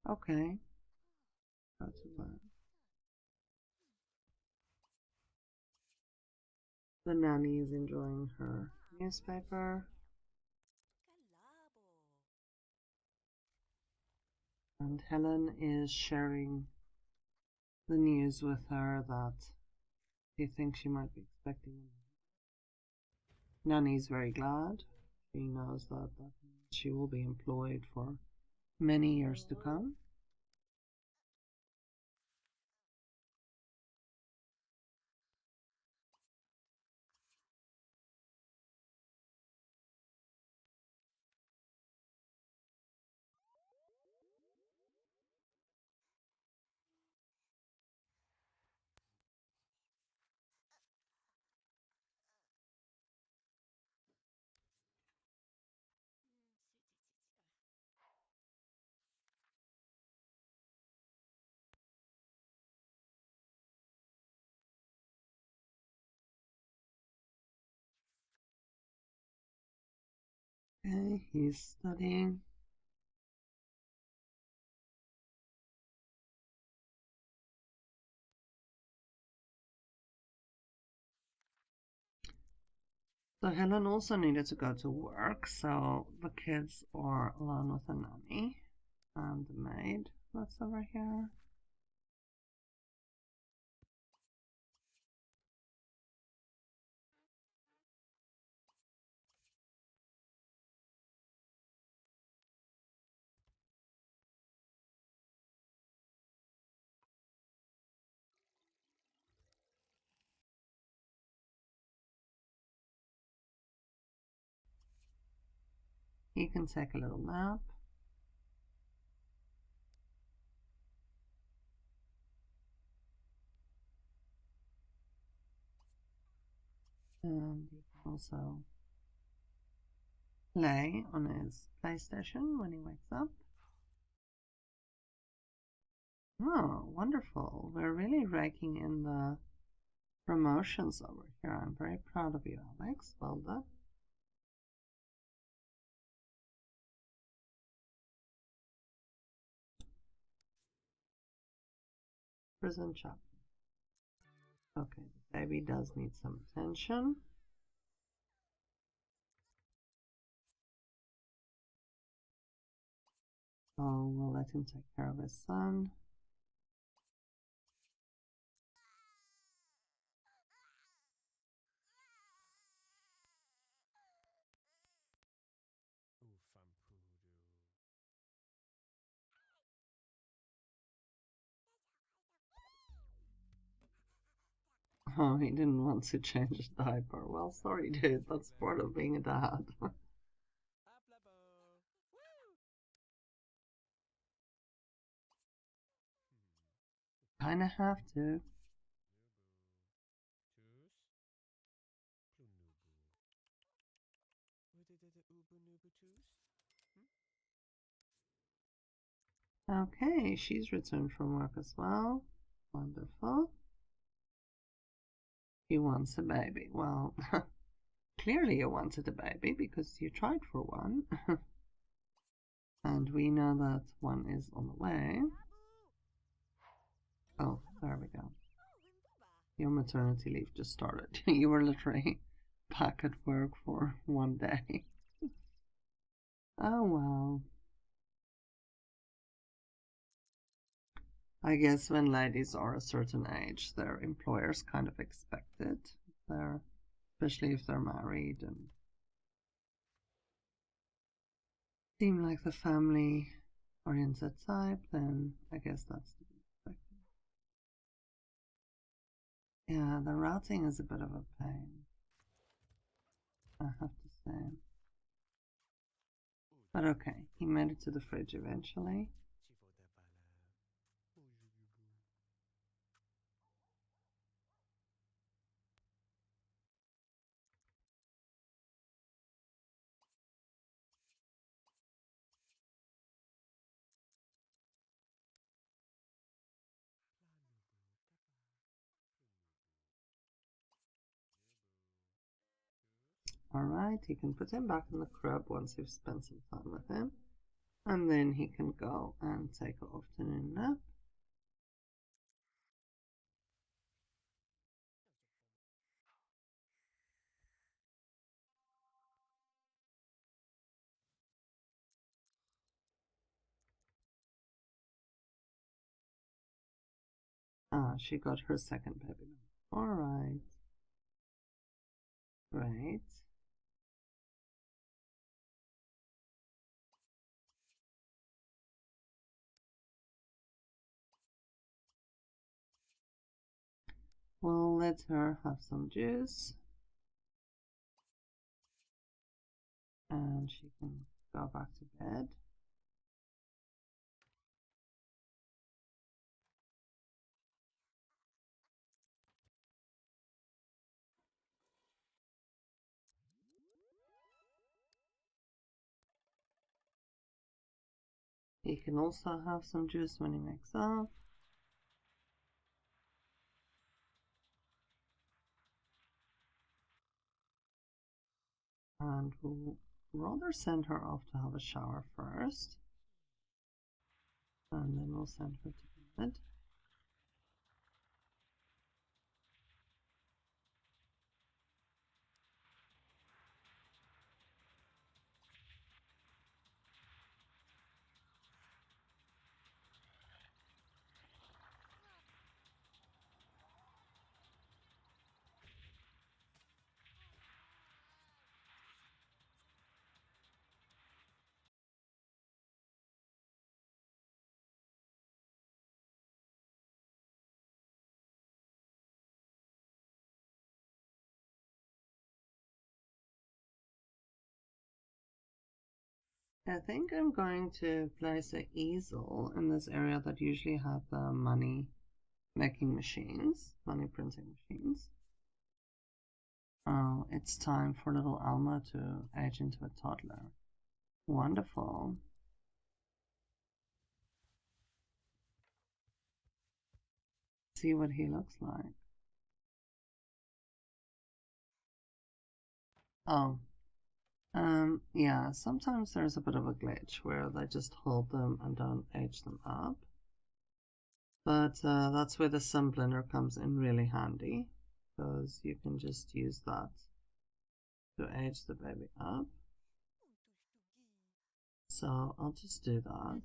[SPEAKER 1] Okay. Go to work. The nanny is enjoying her newspaper. And Helen is sharing the news with her that he thinks she might be expecting. Nanny's very glad. She knows that she will be employed for many years to come. Okay, he's studying. So Helen also needed to go to work, so the kids are alone with the nanny and the maid that's over here. He can take a little nap. And he can also play on his PlayStation when he wakes up. Oh, wonderful. We're really raking in the promotions over here. I'm very proud of you, Alex. Well done. Prison chaplain. Okay, the baby does need some attention. So we'll let him take care of his son. Oh, he didn't want to change the diaper. Well, sorry, dude. That's part of being a dad. Kinda have to. Okay, she's returned from work as well. Wonderful. He wants a baby. Well, clearly you wanted a baby because you tried for one. And we know that one is on the way. Oh, there we go. Your maternity leave just started. You were literally back at work for one day. Oh well. I guess when ladies are a certain age, their employers kind of expect it. They're, especially if they're married and seem like the family oriented type, then I guess that's to be expected. Yeah, the routing is a bit of a pain, I have to say. But okay, he made it to the fridge eventually. Alright, you can put him back in the crib once you've spent some time with him. And then he can go and take an afternoon nap. Ah, she got her second baby. Alright. Great. We'll let her have some juice. And she can go back to bed. He can also have some juice when he makes up. And we'll rather send her off to have a shower first. And then we'll send her to bed. I think I'm going to place an easel in this area that usually have the money making machines, money printing machines. Oh, it's time for little Alma to age into a toddler. Wonderful. See what he looks like. Oh, yeah, sometimes there's a bit of a glitch where they just hold them and don't age them up. But that's where the sim blender comes in really handy, because you can just use that to age the baby up. So I'll just do that.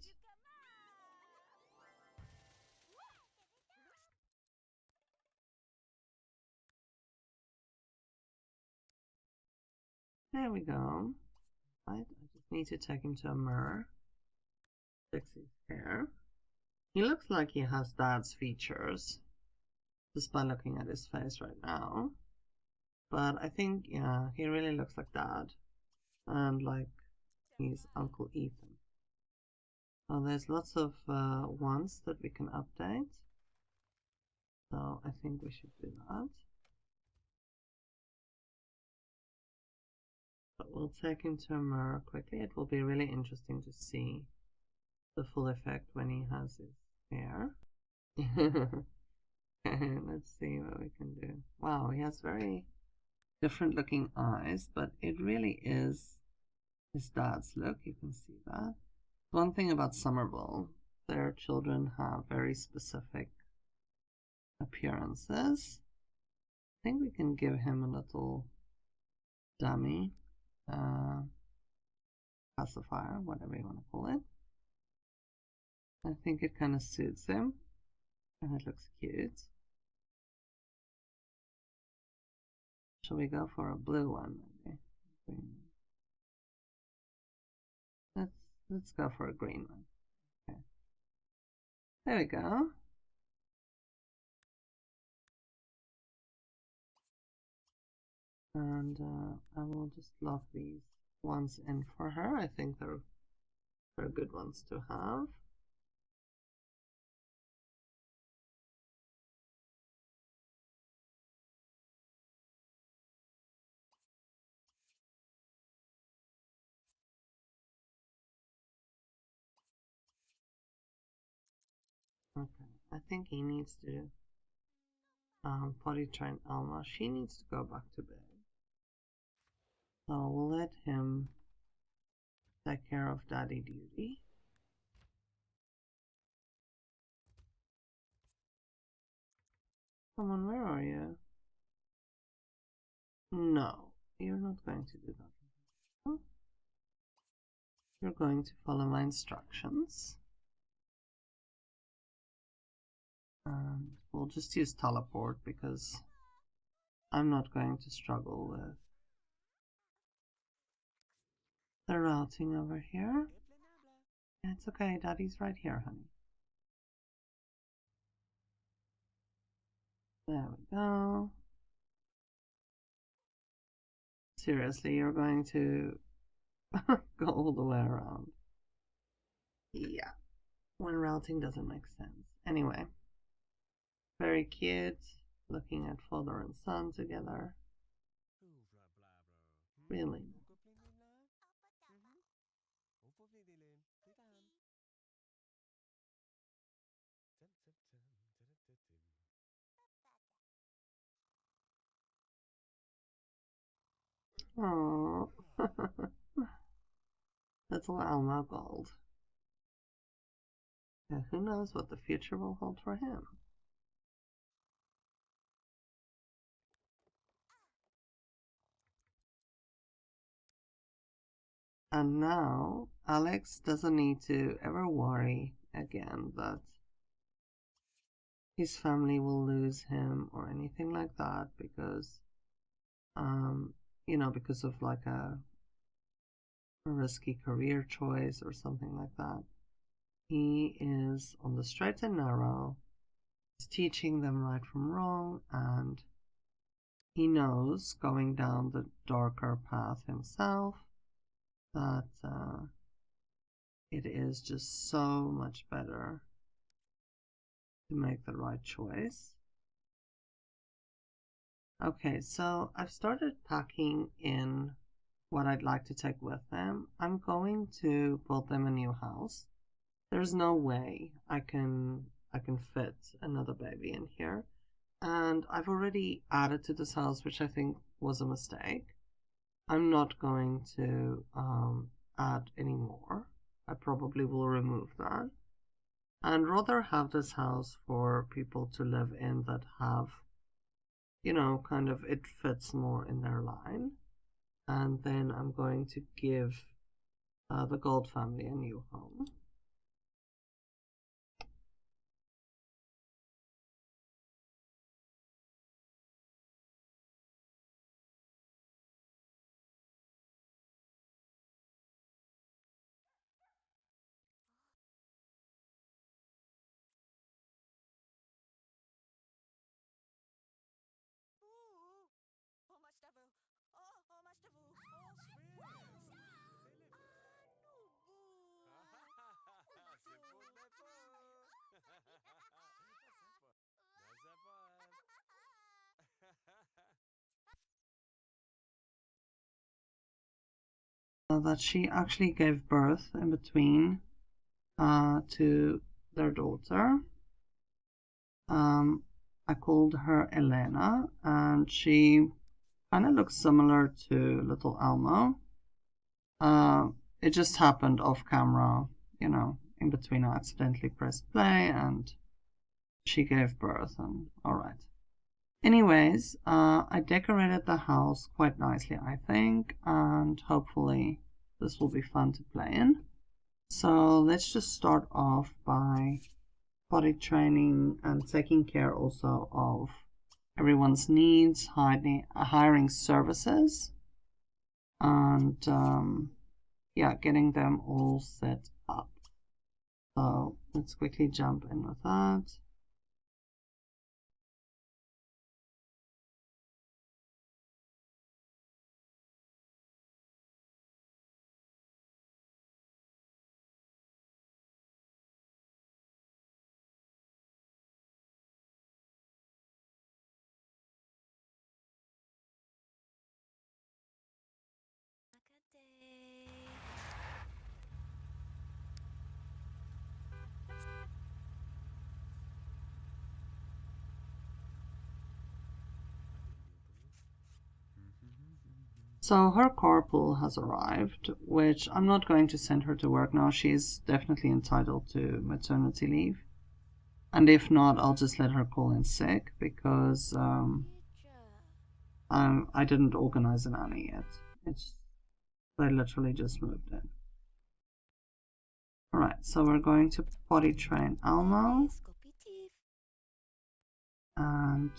[SPEAKER 1] There we go. Right, I just need to take him to a mirror. Fix his hair. He looks like he has dad's features. just by looking at his face right now. But I think, yeah, he really looks like Dad. And like he's Uncle Ethan. Oh, there's lots of ones that we can update. So I think we should do that. But we'll take him to a mirror quickly. It will be really interesting to see the full effect when he has his hair. Let's see what we can do. Wow, he has very different looking eyes, but it really is his dad's look. You can see that. One thing about Summerville, their children have very specific appearances. I think we can give him a little dummy pacifier, whatever you want to call it. I think it kind of suits him and it looks cute. Shall we go for a blue one maybe? Green. Let's go for a green one. Okay. There we go. And I will just lock these ones in for her. I think they're good ones to have. Okay, I think he needs to potty train Alma. She needs to go back to bed. So we'll let him take care of daddy duty. Come on, where are you? No, you're not going to do that. You're going to follow my instructions. And we'll just use teleport because I'm not going to struggle with the routing over here. It's okay, daddy's right here, honey. There we go. Seriously, you're going to go all the way around. Yeah, when routing doesn't make sense. Anyway, very cute, looking at father and son together. Really. Oh, little Alma Gold. Yeah, who knows what the future will hold for him? And now Alex doesn't need to ever worry again that his family will lose him or anything like that because, you know, because of like a risky career choice or something like that. He is on the straight and narrow, he's teaching them right from wrong, and he knows going down the darker path himself that it is just so much better to make the right choice. Okay, so I've started packing in what I'd like to take with them. I'm going to build them a new house. There's no way I can fit another baby in here. And I've already added to this house, which I think was a mistake. I'm not going to add any more. I probably will remove that and rather have this house for people to live in that have, you know, kind of it fits more in their line. And then I'm going to give the Gold family a new home. that she actually gave birth in between to their daughter. I called her Elena, and she kind of looks similar to little Elmo. It just happened off camera, in between. I accidentally pressed play and she gave birth, and alright. Anyways, I decorated the house quite nicely, I think, and hopefully this will be fun to play in. So let's just start off by potty training and taking care also of everyone's needs, hiring services, and yeah, getting them all set up. So let's quickly jump in with that. So her carpool has arrived, which I'm not going to send her to work now. She's definitely entitled to maternity leave. And if not, I'll just let her call in sick because I didn't organize a nanny yet. They literally just moved in. Alright, so we're going to potty train Elmo. And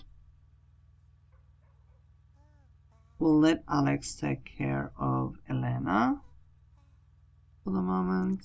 [SPEAKER 1] we'll let Alex take care of Elena for the moment.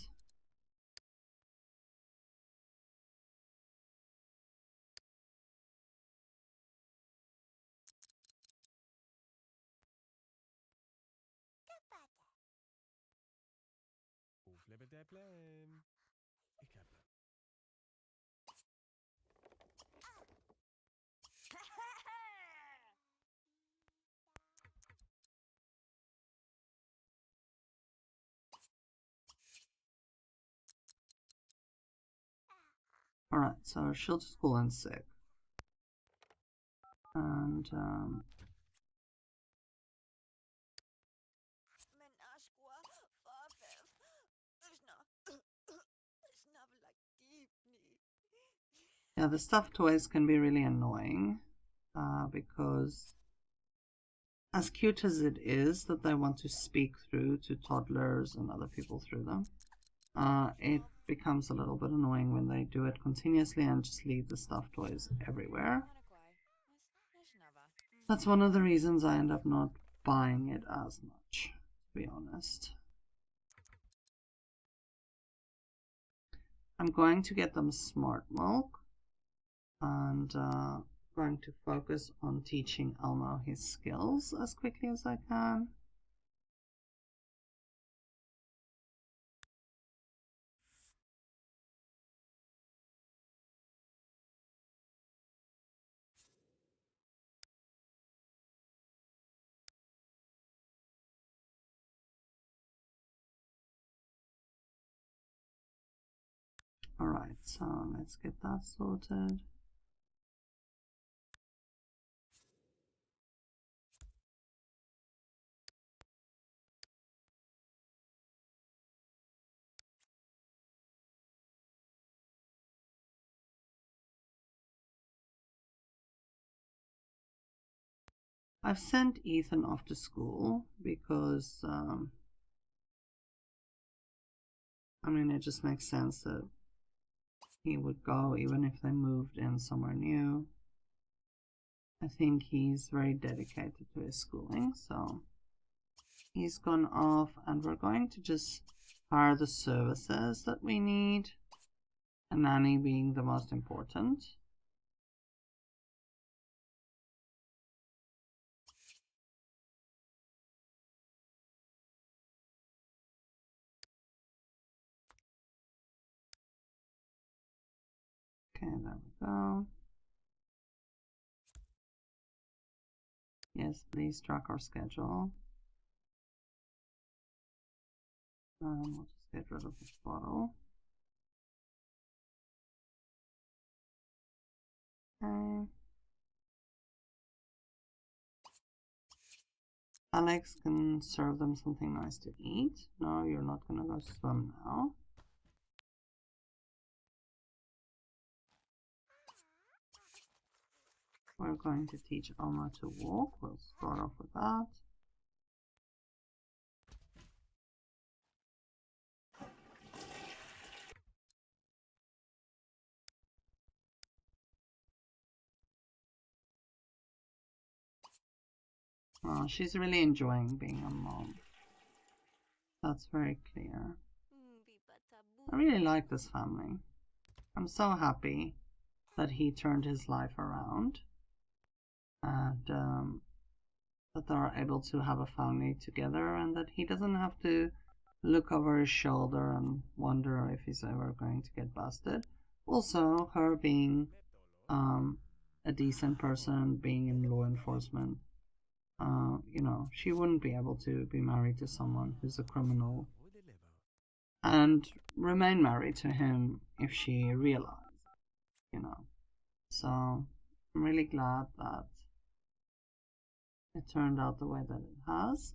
[SPEAKER 1] Alright, so she'll just call in sick. And yeah, the stuffed toys can be really annoying because as cute as it is that they want to speak through to toddlers and other people through them, it becomes a little bit annoying when they do it continuously and just leave the stuffed toys everywhere. That's one of the reasons I end up not buying it as much, to be honest. I'm going to get them smart milk and going to focus on teaching Elmo his skills as quickly as I can. Alright, so let's get that sorted. I've sent Ethan off to school because, I mean, it just makes sense that he would go even if they moved in somewhere new. I think he's very dedicated to his schooling, so he's gone off, and we're going to just hire the services that we need, a nanny being the most important. Okay, there we go. Yes, please track our schedule. We'll just get rid of this bottle. Okay. Alex can serve them something nice to eat. No, you're not gonna go swim now. We're going to teach Alma to walk. We'll start off with that. Oh, she's really enjoying being a mom. That's very clear. I really like this family. I'm so happy that he turned his life around and that they're able to have a family together and that he doesn't have to look over his shoulder and wonder if he's ever going to get busted. Also, her being a decent person, being in law enforcement, you know, she wouldn't be able to be married to someone who's a criminal and remain married to him if she realized, you know. So I'm really glad that it turned out the way that it has.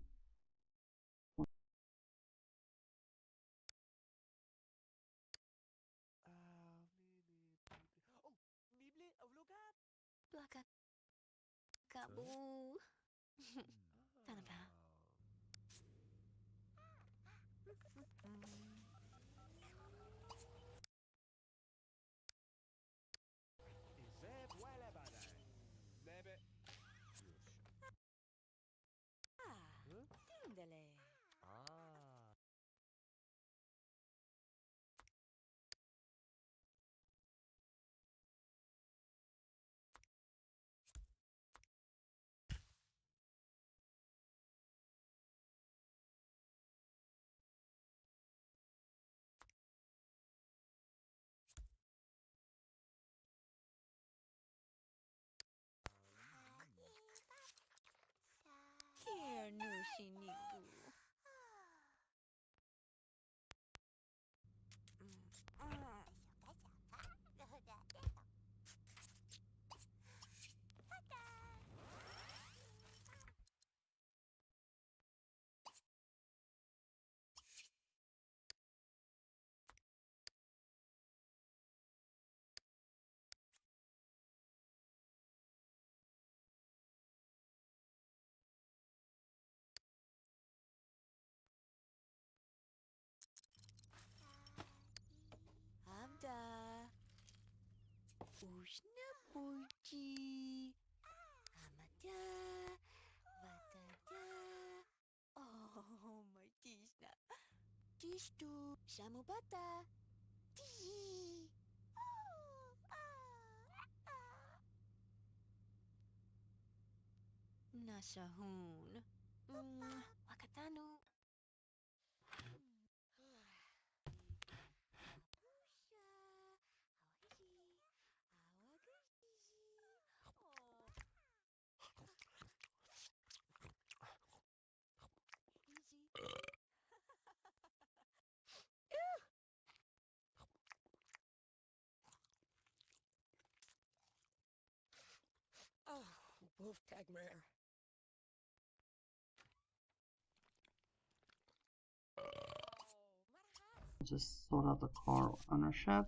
[SPEAKER 1] Just sort out the car ownership.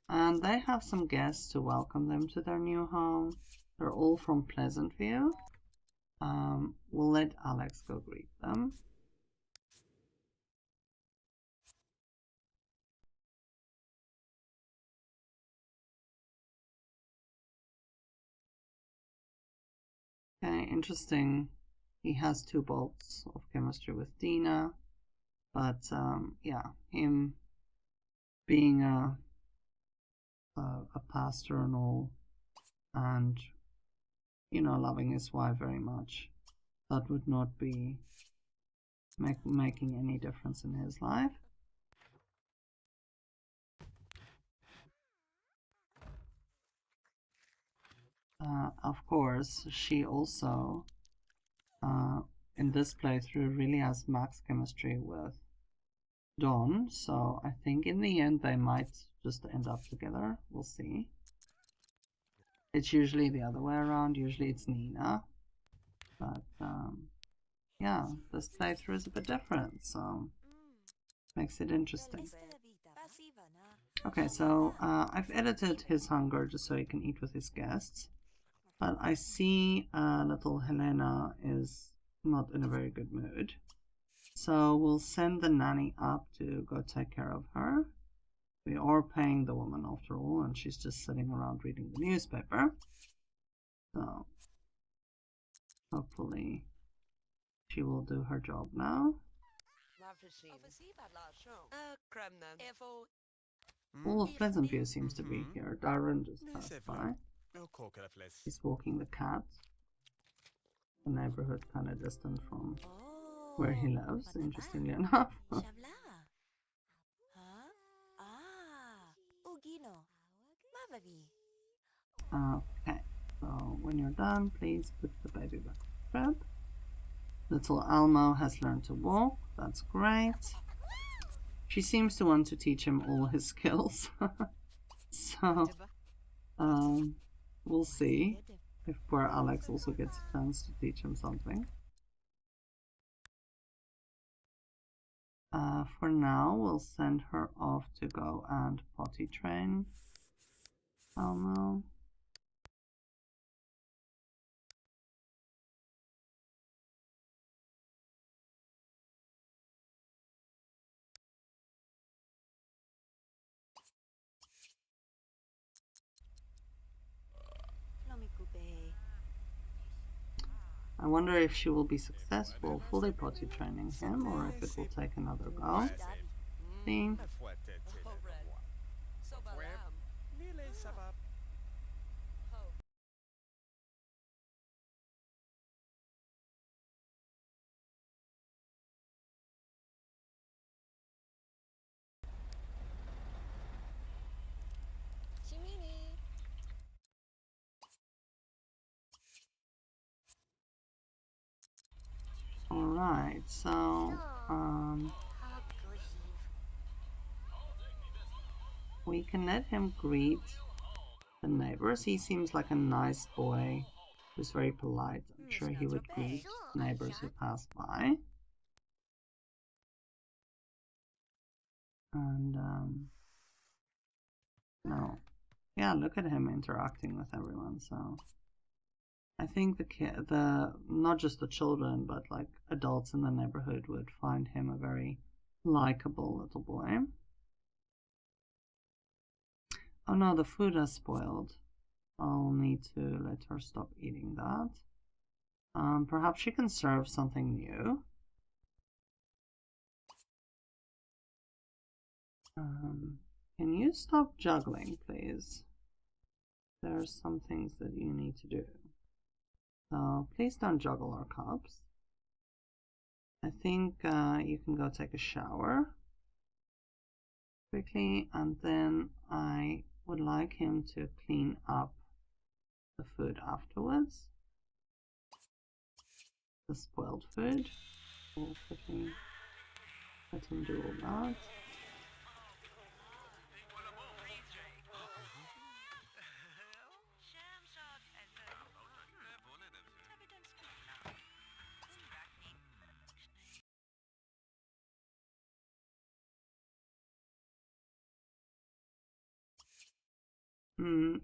[SPEAKER 1] And they have some guests to welcome them to their new home. They're all from Pleasantview. We'll let Alex go greet them. Okay, interesting. He has 2 bolts of chemistry with Dina. But yeah, him being a pastor and all, and you know, loving his wife very much, that would not be making any difference in his life. Of course, she also in this playthrough really has max chemistry with Dawn, so I think in the end they might just end up together. We'll see. It's usually the other way around. Usually it's Nina. But, yeah, this playthrough is a bit different, so makes it interesting. Okay, so I've edited his hunger just so he can eat with his guests. But I see little Helena is not in a very good mood. So we'll send the nanny up to go take care of her. We are paying the woman after all, and she's just sitting around reading the newspaper. So hopefully she will do her job now. All of Pleasantview seems to be here. Darren just passed by. He's walking the cat. The neighborhood kind of distant from where he lives, interestingly enough. Okay, so when you're done, please put the baby back in the crib. Little Almo has learned to walk. That's great. She seems to want to teach him all his skills. So, we'll see if poor Alex also gets a chance to teach him something. For now, we'll send her off to go and potty train Almo. I wonder if she will be successful fully potty training him or if it will take another go. See? Alright, so we can let him greet the neighbors. He seems like a nice boy who's very polite. I'm sure he would greet neighbors who pass by. And no, yeah, look at him interacting with everyone. So I think the not just the children, but like adults in the neighborhood would find him a very likable little boy. Oh no, the food has spoiled. I'll need to let her stop eating that. Perhaps she can serve something new. Can you stop juggling, please? There's some things that you need to do. So please don't juggle our cups. I think you can go take a shower quickly, and then I would like him to clean up the food afterwards. The spoiled food. We'll quickly let him do all that.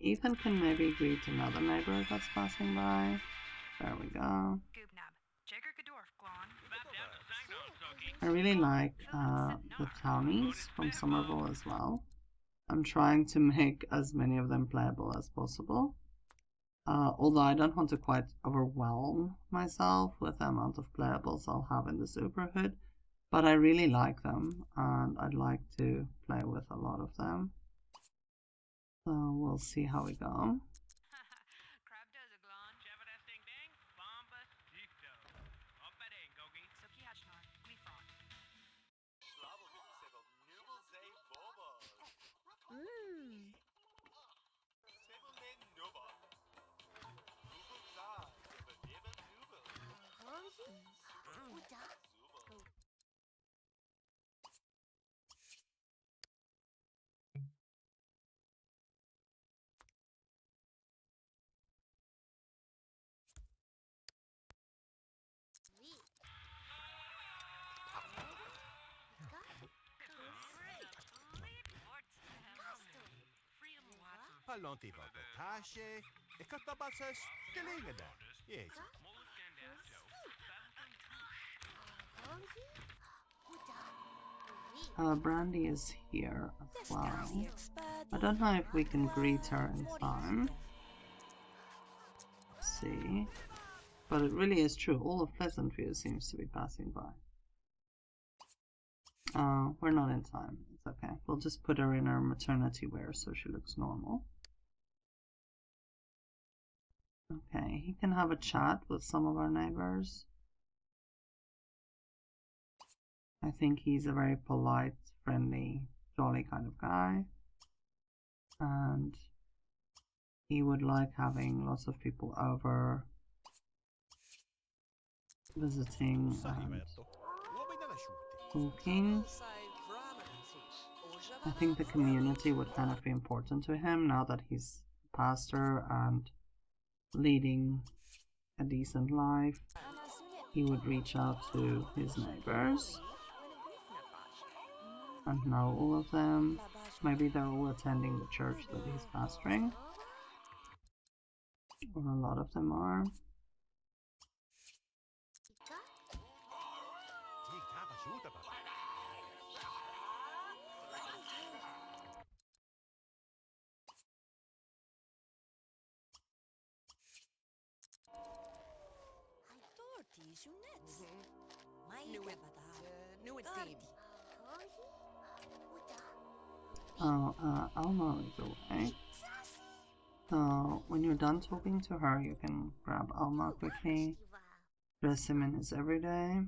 [SPEAKER 1] Ethan can maybe greet another neighbor that's passing by. There we go. I really like the townies from Summerville as well. I'm trying to make as many of them playable as possible. Although I don't want to quite overwhelm myself with the amount of playables I'll have in this Uberhood, but I really like them and I'd like to play with a lot of them. So we'll see how we go. Brandy is here as well. I don't know if we can greet her in time. Let's see. But it really is true. All of Pleasantview seems to be passing by. We're not in time. It's okay. We'll just put her in her maternity wear so she looks normal. Okay, he can have a chat with some of our neighbors. I think he's a very polite, friendly, jolly kind of guy. And he would like having lots of people over, visiting and talking. I think the community would kind of be important to him now that he's a pastor and leading a decent life. He would reach out to his neighbors and know all of them. Maybe they're all attending the church that he's pastoring, or a lot of them are. Oh, Alma is away. So when you're done talking to her, you can grab Alma quickly, dress him in his everyday.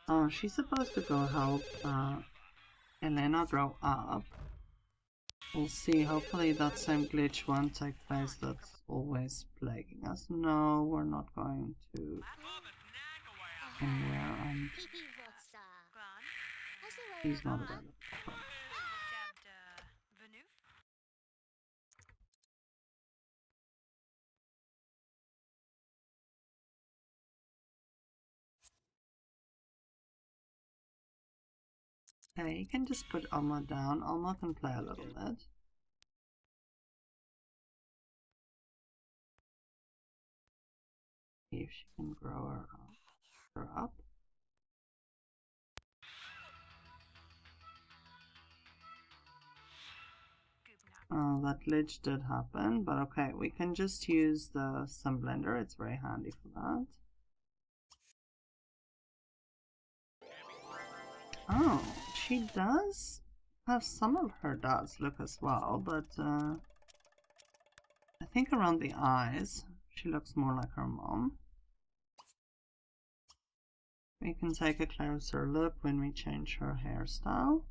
[SPEAKER 1] Oh, she's supposed to go help Elena grow up. We'll see. Hopefully that same glitch won't take place that's always plaguing us. No, we're not going to anywhere, and he's not available. Okay, you can just put Alma down. Alma can play a little bit. See if she can grow her up. That glitch did happen, but okay, we can just use the Sun Blender. It's very handy for that. Oh, she does have some of her dots look as well, but I think around the eyes she looks more like her mom. We can take a closer look when we change her hairstyle.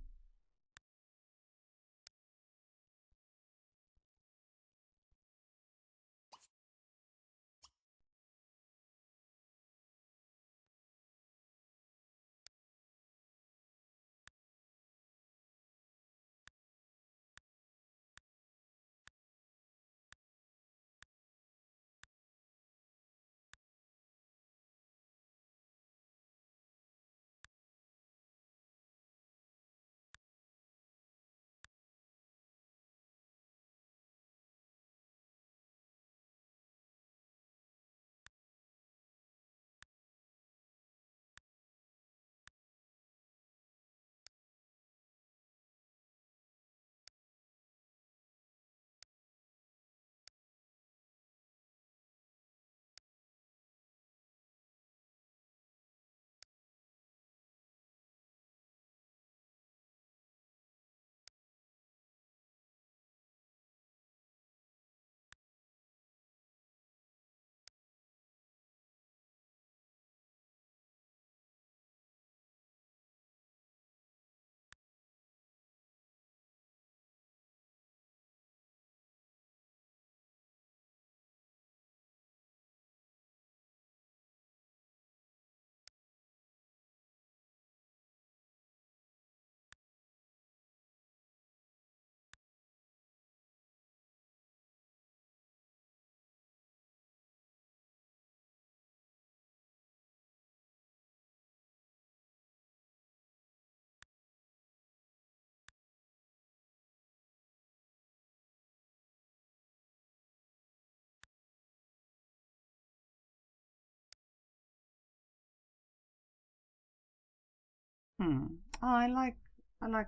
[SPEAKER 1] Oh, I like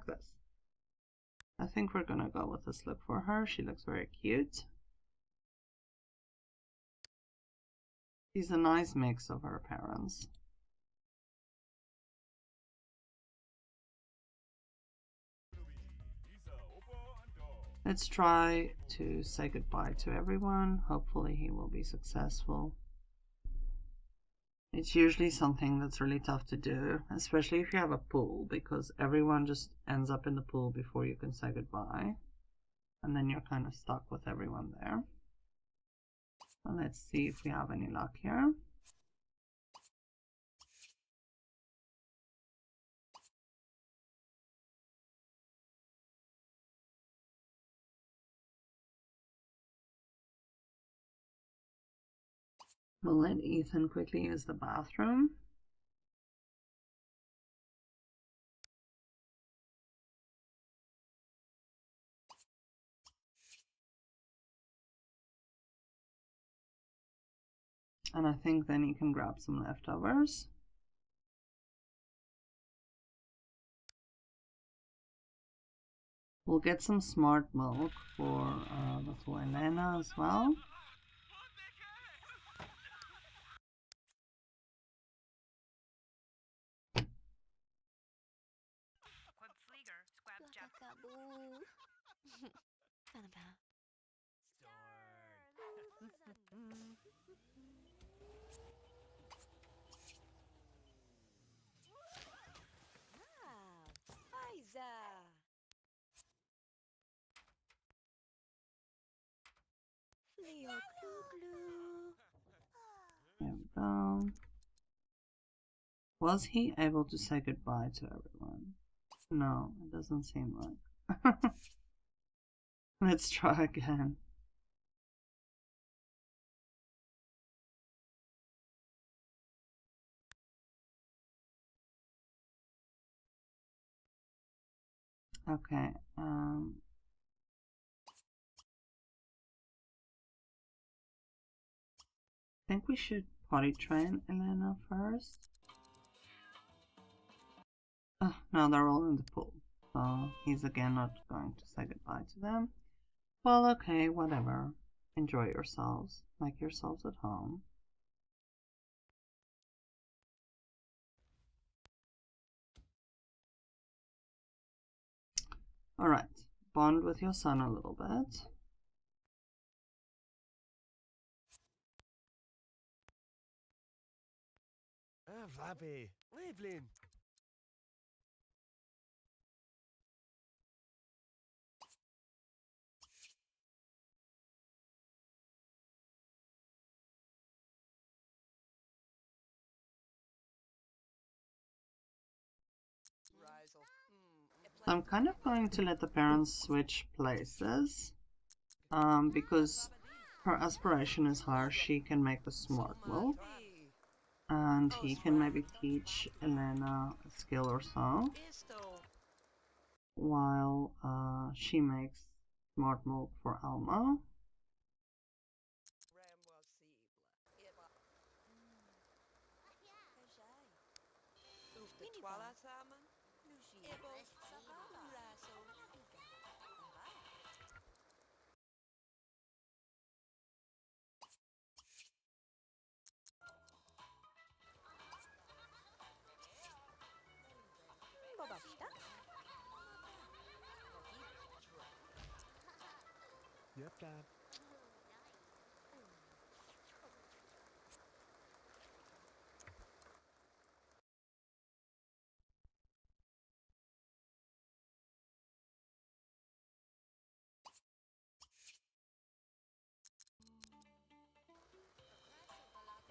[SPEAKER 1] this. I think we're gonna go with this look for her. She looks very cute. She's a nice mix of her parents. Let's try to say goodbye to everyone. Hopefully he will be successful. It's usually something that's really tough to do, especially if you have a pool, because everyone just ends up in the pool before you can say goodbye. And then you're kind of stuck with everyone there. So let's see if we have any luck here. We'll let Ethan quickly use the bathroom. And I think then he can grab some leftovers. We'll get some smart milk for little Elena as well. There we go. Was he able to say goodbye to everyone? No, it doesn't seem like. Let's try again. Okay, I think we should potty train Elena first. No, they're all in the pool, so he's again not going to say goodbye to them. Well, okay, whatever. Enjoy yourselves. Make yourselves at home. Alright, bond with your son a little bit.
[SPEAKER 2] Vabbie, Evelyn.
[SPEAKER 1] So I'm kind of going to let the parents switch places. Because her aspiration is higher, she can make a smart move. And he can maybe teach Elena a skill or so. While she makes smart move for Alma.
[SPEAKER 2] Yep, Dad.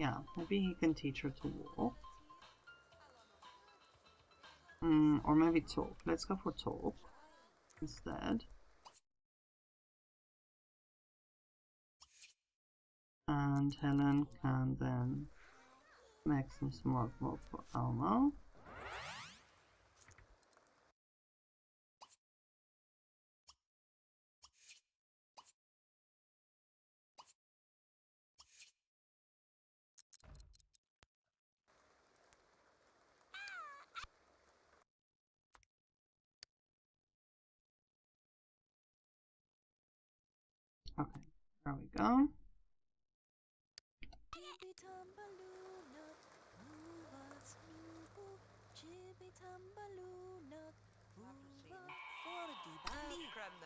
[SPEAKER 1] Yeah, maybe he can teach her to walk. Or maybe talk. Let's go for talk instead. And Helen can then make some smart move for Alma. Okay, there we go.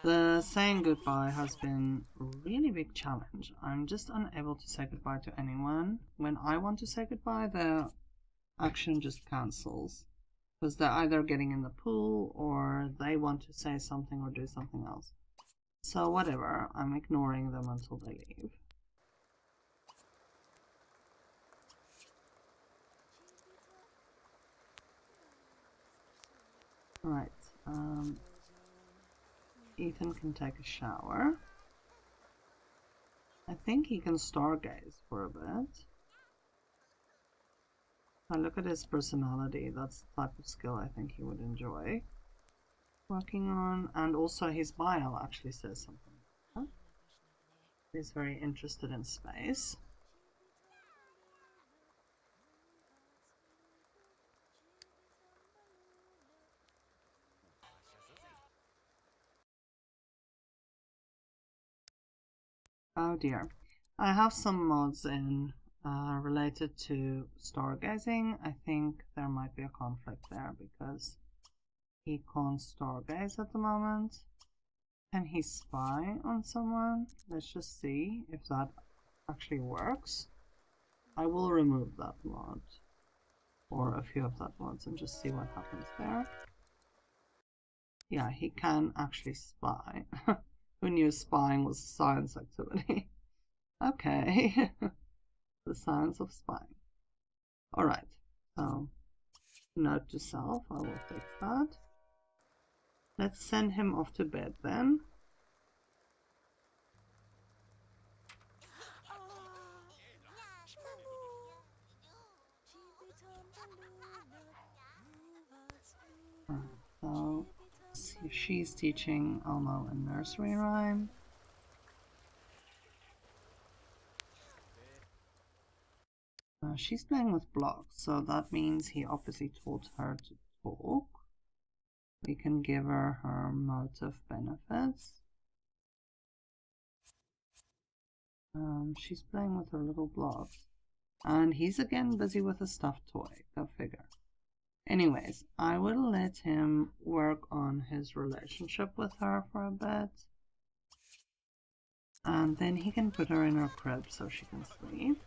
[SPEAKER 1] The saying goodbye has been a really big challenge. I'm just unable to say goodbye to anyone. When I want to say goodbye, the action just cancels. Because they're either getting in the pool or they want to say something or do something else. So whatever, I'm ignoring them until they leave. Right, Ethan can take a shower. I think he can stargaze for a bit. If I look at his personality, that's the type of skill I think he would enjoy working on. And also his bio actually says something like that. He's very interested in space. Oh dear. I have some mods in related to stargazing. I think there might be a conflict there because he can't stargaze at the moment. Can he spy on someone? Let's just see if that actually works. I will remove that mod or a few of that mods and just see what happens there. Yeah, he can actually spy. Who knew spying was a science activity? Okay. The science of spying. Alright, so note to self, I will fix that. Let's send him off to bed then. So she's teaching Elmo a nursery rhyme. She's playing with blocks, so that means he obviously taught her to talk. We can give her her motive benefits. She's playing with her little blocks. And he's again busy with a stuffed toy. Go figure. Anyways, I will let him work on his relationship with her for a bit. And then he can put her in her crib so she can sleep.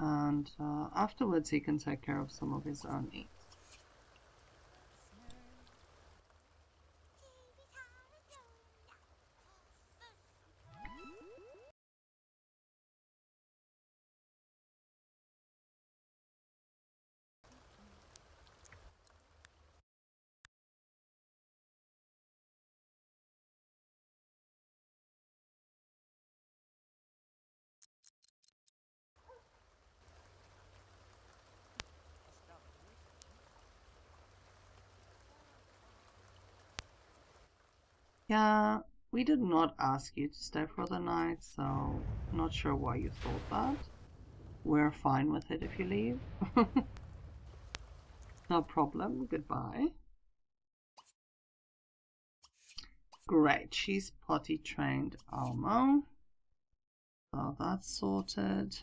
[SPEAKER 1] And afterwards he can take care of some of his own needs. Yeah, we did not ask you to stay for the night, so not sure why you thought that. We're fine with it if you leave. No problem, goodbye. Great, she's potty trained Elmo. So that's sorted.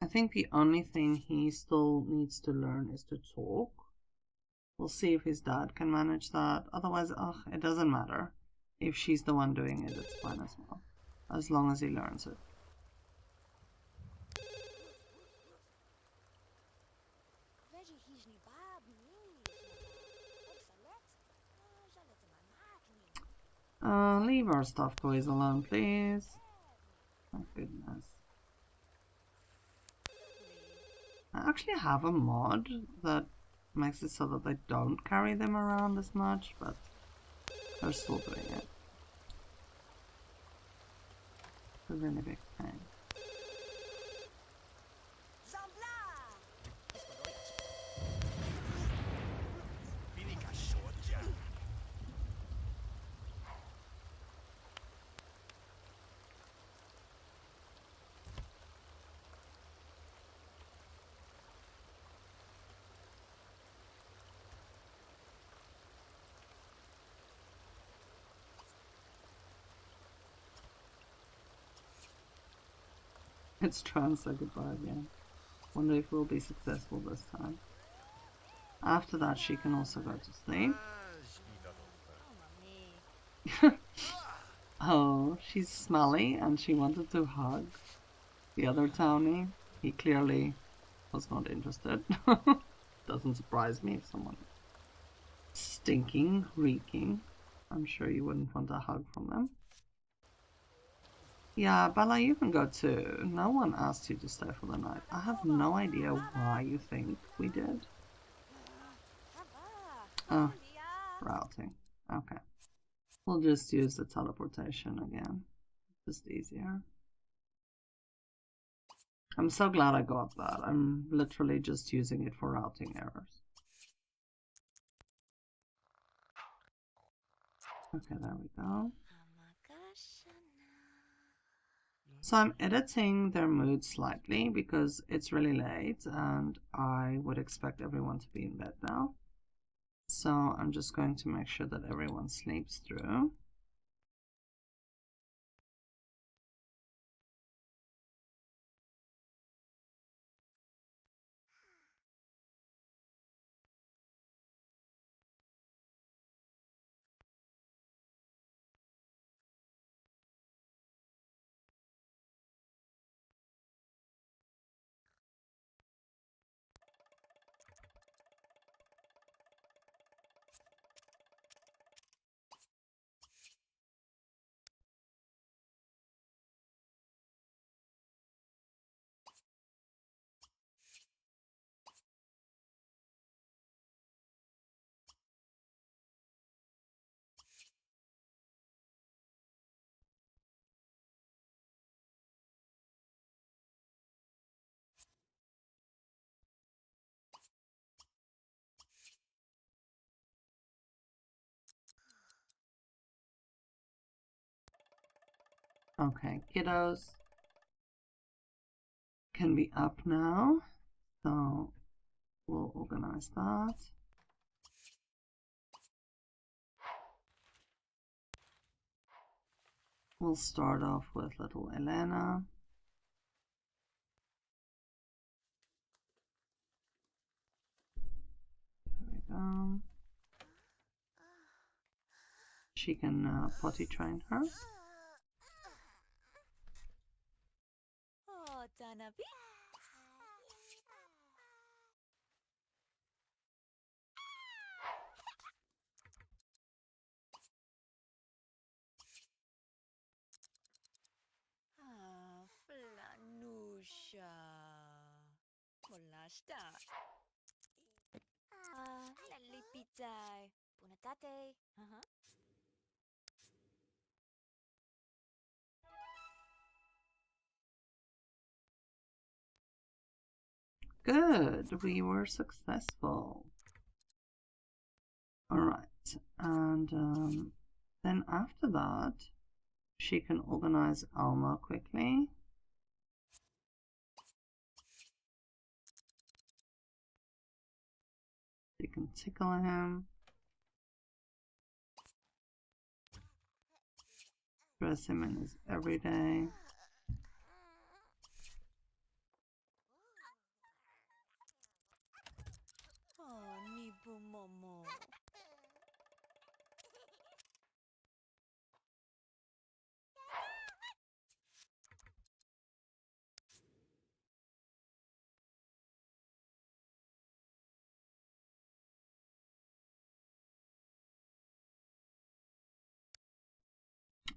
[SPEAKER 1] I think the only thing he still needs to learn is to talk. We'll see if his dad can manage that. Otherwise, it doesn't matter. If she's the one doing it, it's fine as well. As long as he learns it. Leave our stuffed toys alone, please. My goodness. I actually have a mod that makes it so that they don't carry them around as much, but they're still doing it. It's a really big pain. It's trying to say goodbye again. Wonder if we'll be successful this time. After that, she can also go to sleep. Oh, she's smelly and she wanted to hug the other townie. He clearly was not interested. Doesn't surprise me if someone stinking, reeking. I'm sure you wouldn't want a hug from them. Yeah, Bella, you can go too. No one asked you to stay for the night. I have no idea why you think we did. Oh, routing. Okay. We'll just use the teleportation again. Just easier. I'm so glad I got that. I'm literally just using it for routing errors. Okay, there we go. So I'm editing their mood slightly because it's really late and I would expect everyone to be in bed now. So I'm just going to make sure that everyone sleeps through. Okay, kiddos can be up now. So we'll organize that. We'll start off with little Elena. There we go. She can potty train her.
[SPEAKER 3] Flanusha. Molasta. Lalipitay. Punatate.
[SPEAKER 1] Good, we were successful. Alright, and then after that, she can organize Alma quickly. She can tickle him. Dress him in his everyday.
[SPEAKER 3] Nibu Momo.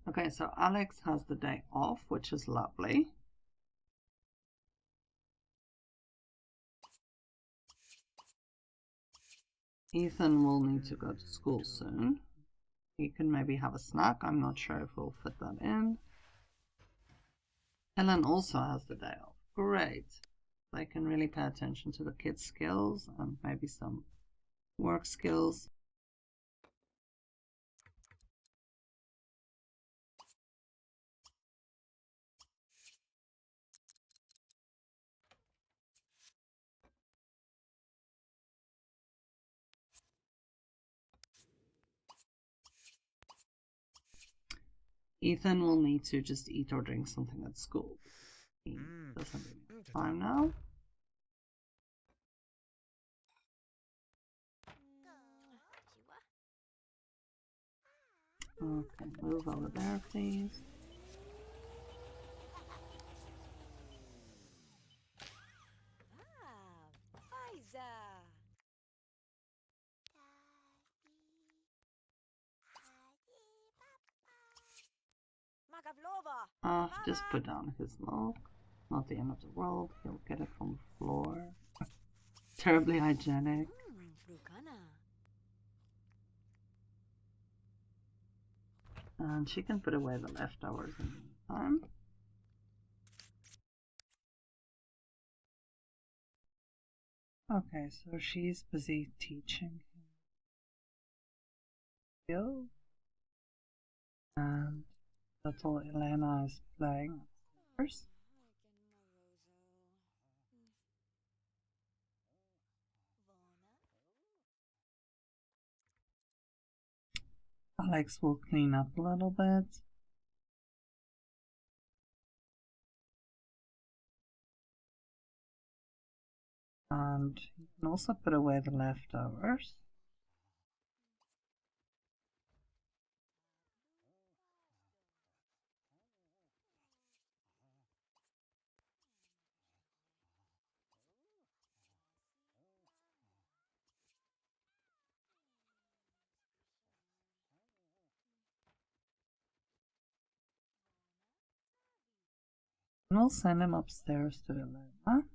[SPEAKER 1] Okay, so Alex has the day off, which is lovely. Ethan will need to go to school soon. He can maybe have a snack. I'm not sure if we'll fit that in. Helen also has the day off. Great. They can really pay attention to the kids' skills and maybe some work skills. Ethan will need to just eat or drink something at school. He doesn't really have time now. Okay, move over there, please.
[SPEAKER 3] Faiza. Magavlova.
[SPEAKER 1] Just put down his log. Not the end of the world. He'll get it from the floor. Terribly hygienic.
[SPEAKER 3] Frukana.
[SPEAKER 1] And she can put away the leftovers in the meantime. Okay, so she's busy teaching him skills. And little Elena is playing upstairs. Alex will clean up a little bit. And you can also put away the leftovers. And we'll send him upstairs to Elena.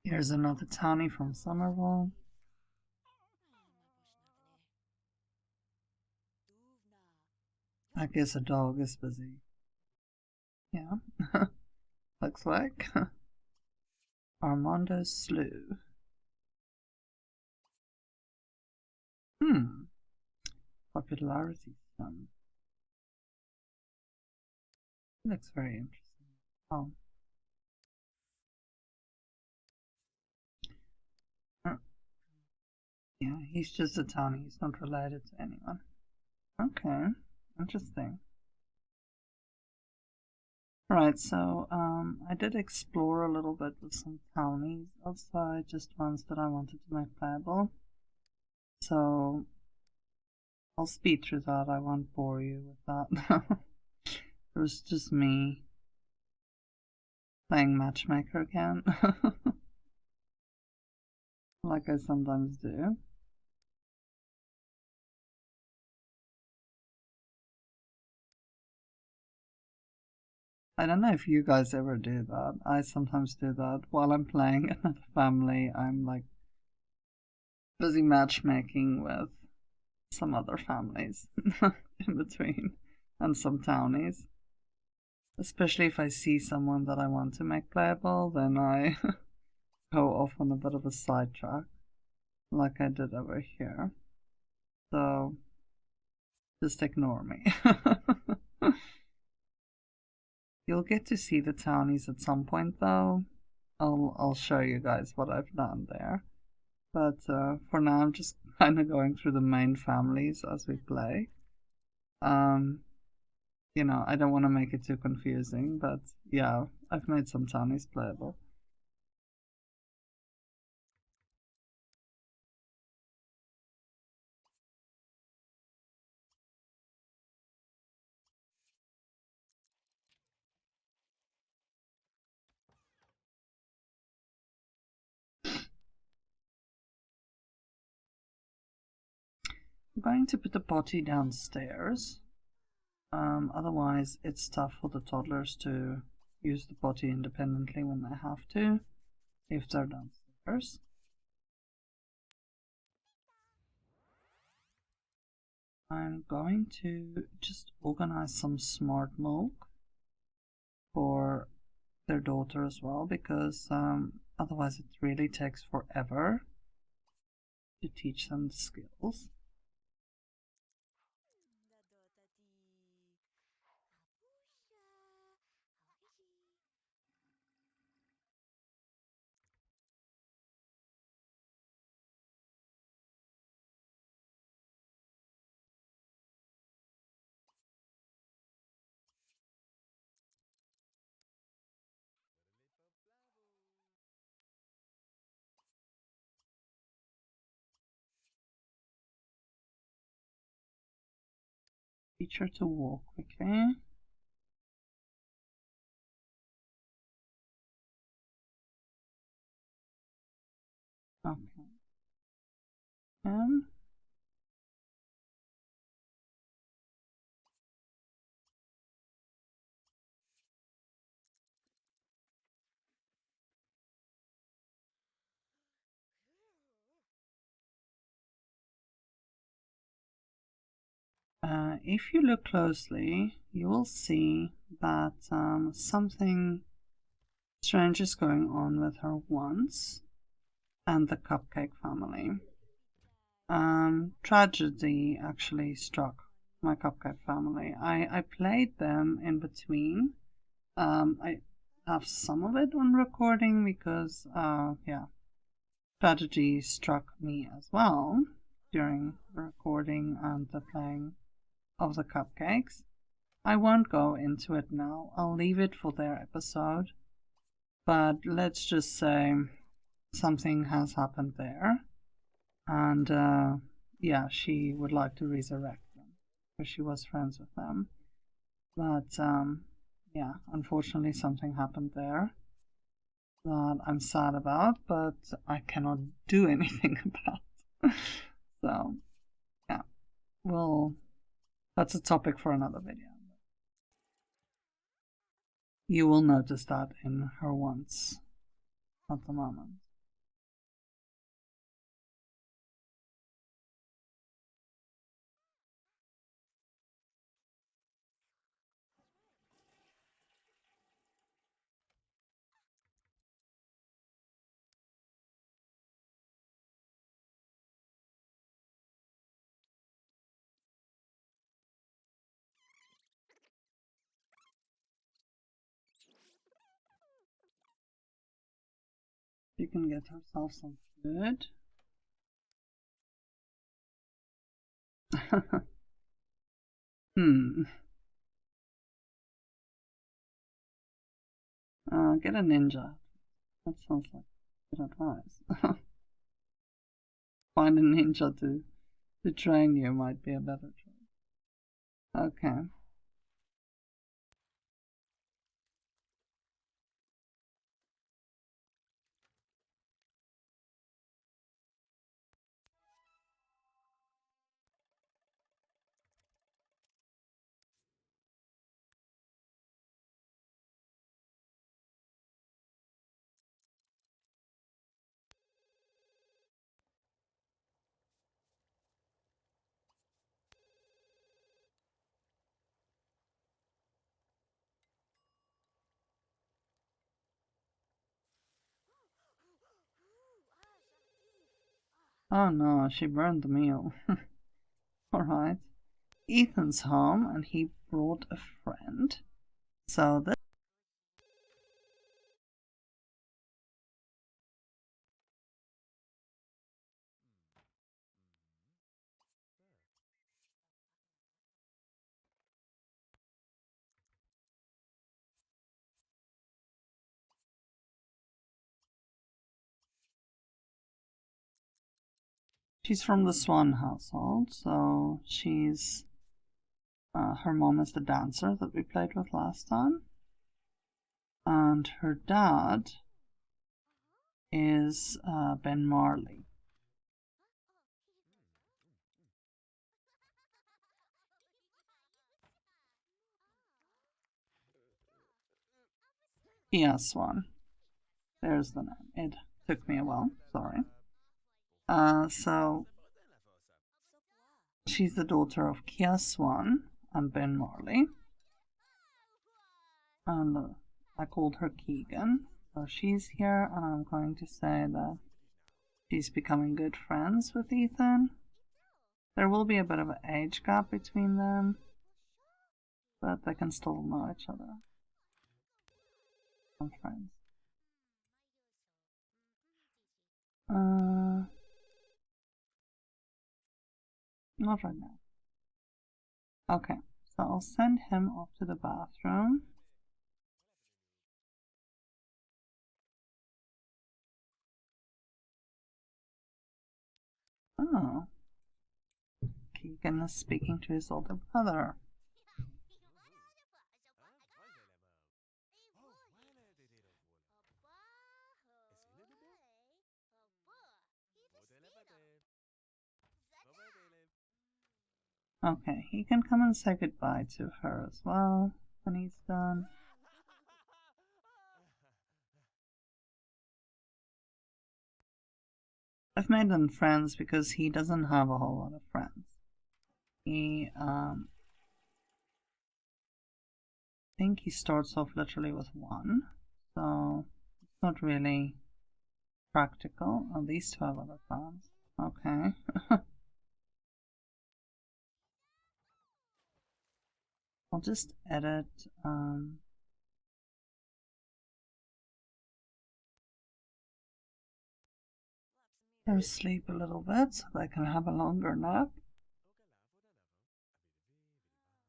[SPEAKER 1] Here's another townie from Summerville. I guess a dog is busy. Yeah, looks like. Armando's Slough. Popularity sum. Looks very interesting. Oh. Yeah, he's just a townie. He's not related to anyone. Okay, interesting. Right, so I did explore a little bit with some townies outside, just ones that I wanted to make playable. So I'll speed through that. I won't bore you with that. It was just me playing matchmaker again, like I sometimes do. I don't know if you guys ever do that. I sometimes do that while I'm playing another family. I'm like busy matchmaking with some other families in between and some townies. Especially if I see someone that I want to make playable, then I go off on a bit of a sidetrack, like I did over here. So just ignore me. You'll get to see the townies at some point, though. I'll show you guys what I've done there. But for now, I'm just kind of going through the main families as we play. You know, I don't want to make it too confusing, but yeah, I've made some townies playable. I'm going to put the potty downstairs. Otherwise, it's tough for the toddlers to use the potty independently when they have to, if they're downstairs. I'm going to just organize some smart milk for their daughter as well, because otherwise it really takes forever to teach them the skills. Teach her to walk quickly. Okay. If you look closely, you will see that something strange is going on with her once and the Cupcake family. Tragedy actually struck my Cupcake family. I played them in between. I have some of it on recording because, yeah, tragedy struck me as well during the recording and the playing of the cupcakes. I won't go into it now. I'll leave it for their episode. But let's just say something has happened there. And yeah, she would like to resurrect them because she was friends with them. But yeah, unfortunately, something happened there that I'm sad about, but I cannot do anything about. So yeah, well, that's a topic for another video. You will notice that in her once at the moment. She can get herself some food. Hmm. Get a ninja. That sounds like good advice. Find a ninja to train you might be a better choice. Okay. Oh no, she burned the meal. Alright. Ethan's home and he brought a friend. So this she's from the Swan household, so she's her mom is the dancer that we played with last time. And her dad is Ben Marley. Yeah, Swan. There's the name. It took me a while, sorry. So she's the daughter of Kia Swan and Ben Marley. And I called her Keegan. So she's here, and I'm going to say that She's becoming good friends with Ethan. There will be a bit of an age gap between them, but they can still know each other. Some friends. Not right now. Okay, so I'll send him off to the bathroom. Oh. Keegan is speaking to his older brother. Okay, he can come and say goodbye to her as well when he's done. I've made them friends because he doesn't have a whole lot of friends. He, I think he starts off literally with one, so it's not really practical. Oh, these two have other plans. Okay. I'll just edit their sleep a little bit so they can have a longer nap.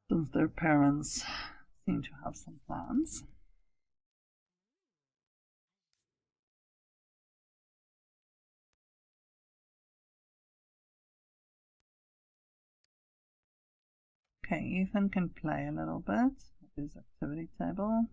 [SPEAKER 1] Since their parents seem to have some plans. Okay, Ethan can play a little bit with his activity table.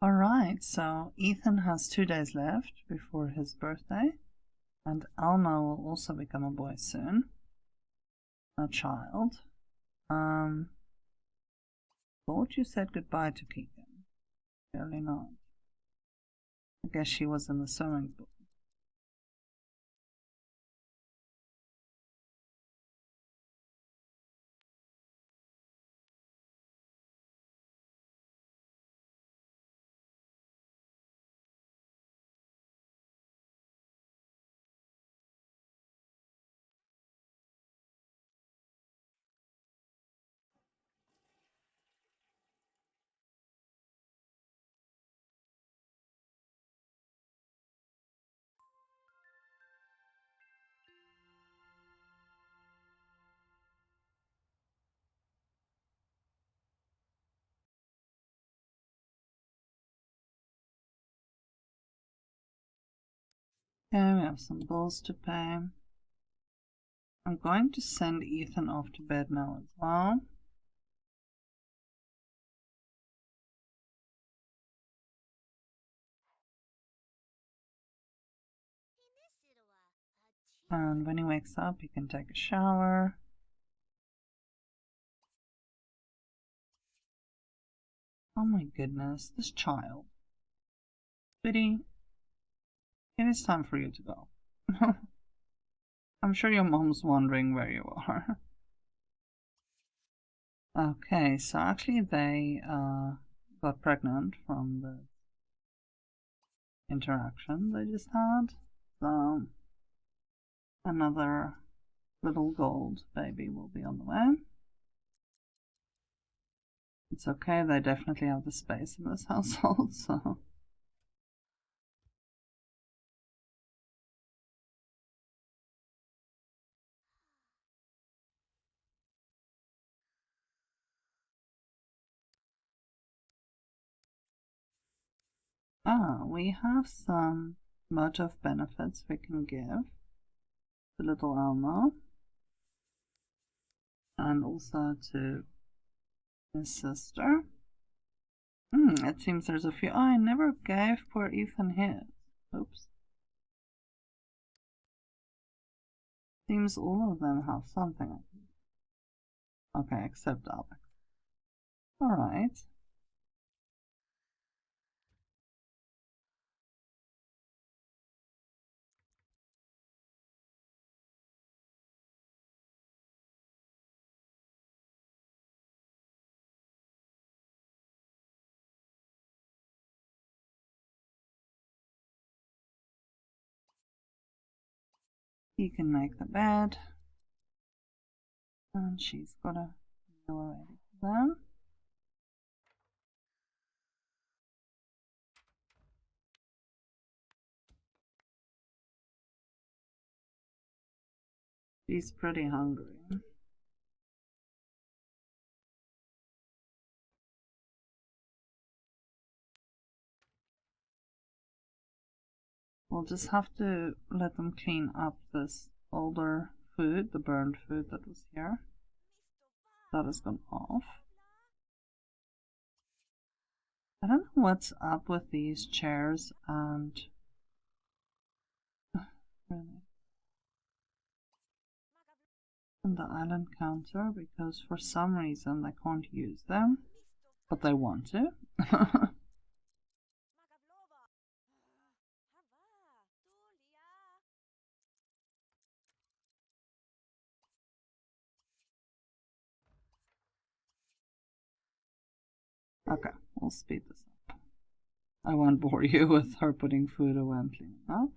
[SPEAKER 1] Alright, so Ethan has 2 days left before his birthday, and Alma will also become a boy soon. A child. Thought you said goodbye to Keegan. Clearly not. I guess she was in the swimming pool. Okay, we have some bills to pay. I'm going to send Ethan off to bed now as well. And when he wakes up, he can take a shower. Oh my goodness, this child. Biddy, it is time for you to go. I'm sure your mom's wondering where you are. Okay, so actually they got pregnant from the interaction they just had. So another little gold baby will be on the way. It's okay, they definitely have the space in this household, so. We have some motive benefits we can give to little Elmo. And also to his sister. It seems there's a few. Oh, I never gave poor Ethan his. Oops. Seems all of them have something. Okay, except Alex. Alright. He can make the bed. And she's got a meal ready for them. She's pretty hungry. We'll just have to let them clean up this older food, the burned food that was here. That has gone off. I don't know what's up with these chairs and really and the island counter, because for some reason they can't use them, but they want to. Okay, we'll speed this up. I won't bore you with her putting food away and cleaning up.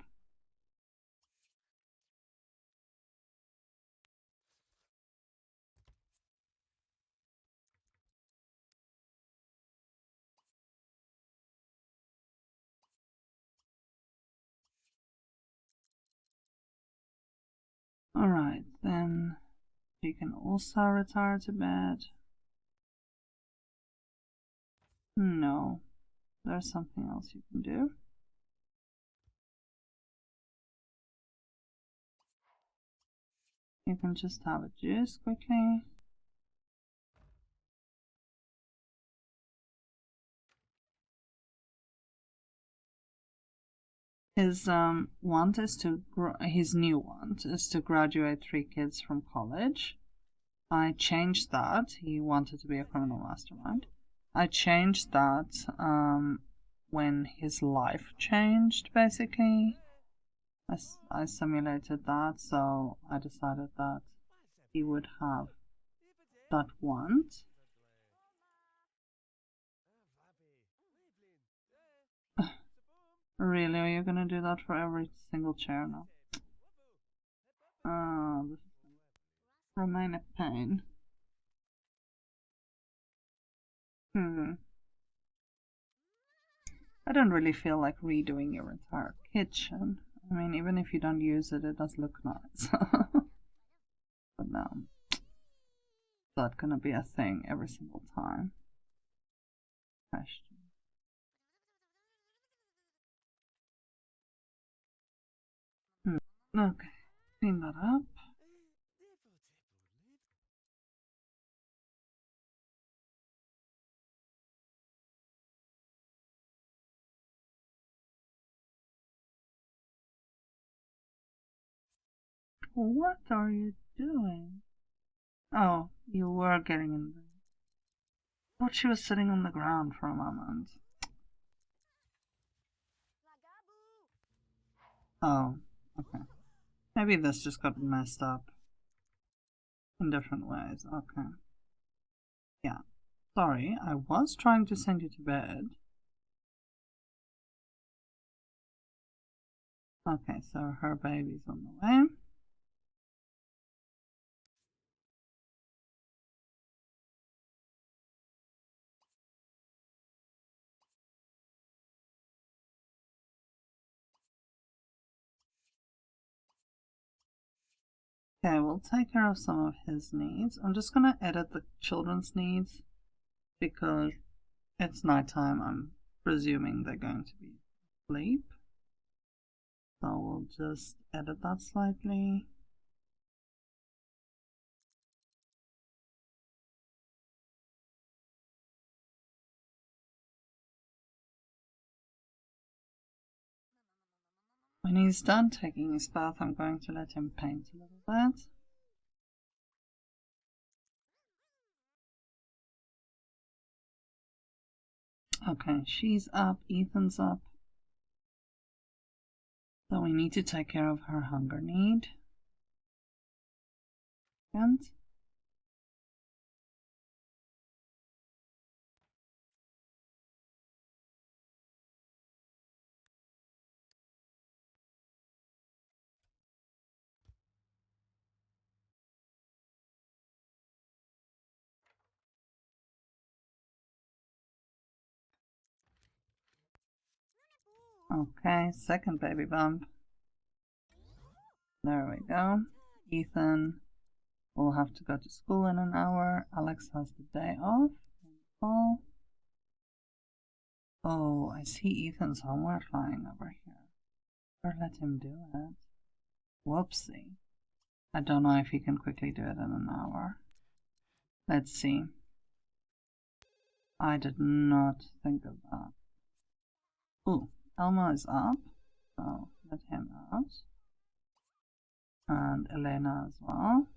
[SPEAKER 1] Alright, then you can also retire to bed. No, there's something else you can do. You can just have a juice quickly. His want is to his new want is to graduate 3 kids from college. I changed that. He wanted to be a criminal mastermind. I changed that when his life changed, basically. I simulated that, so I decided that he would have that want. Really, are you gonna do that for every single chair now? This is remain a pain. I don't really feel like redoing your entire kitchen. I mean, even if you don't use it, it does look nice. But no, it's not gonna be a thing every single time. Question. Okay, clean that up. What are you doing? Oh, you were getting in there. I thought she was sitting on the ground for a moment. Oh, okay. Maybe this just got messed up in different ways. Okay. Yeah. Sorry, I was trying to send you to bed. Okay, so her baby's on the way. Okay, we'll take care of some of his needs. I'm just gonna edit the children's needs because it's nighttime. I'm presuming they're going to be asleep. So we'll just edit that slightly. When he's done taking his bath, I'm going to let him paint a little bit. Okay, she's up, Ethan's up. So we need to take care of her hunger need. And Okay, second baby bump. There we go. Ethan will have to go to school in an hour. Alex has the day off. Oh, I see Ethan's homework lying over here. Or let him do it. Whoopsie. I don't know if he can quickly do it in an hour. Let's see. I did not think of that. Ooh, Elmo is up, so let him out. And Elena as well.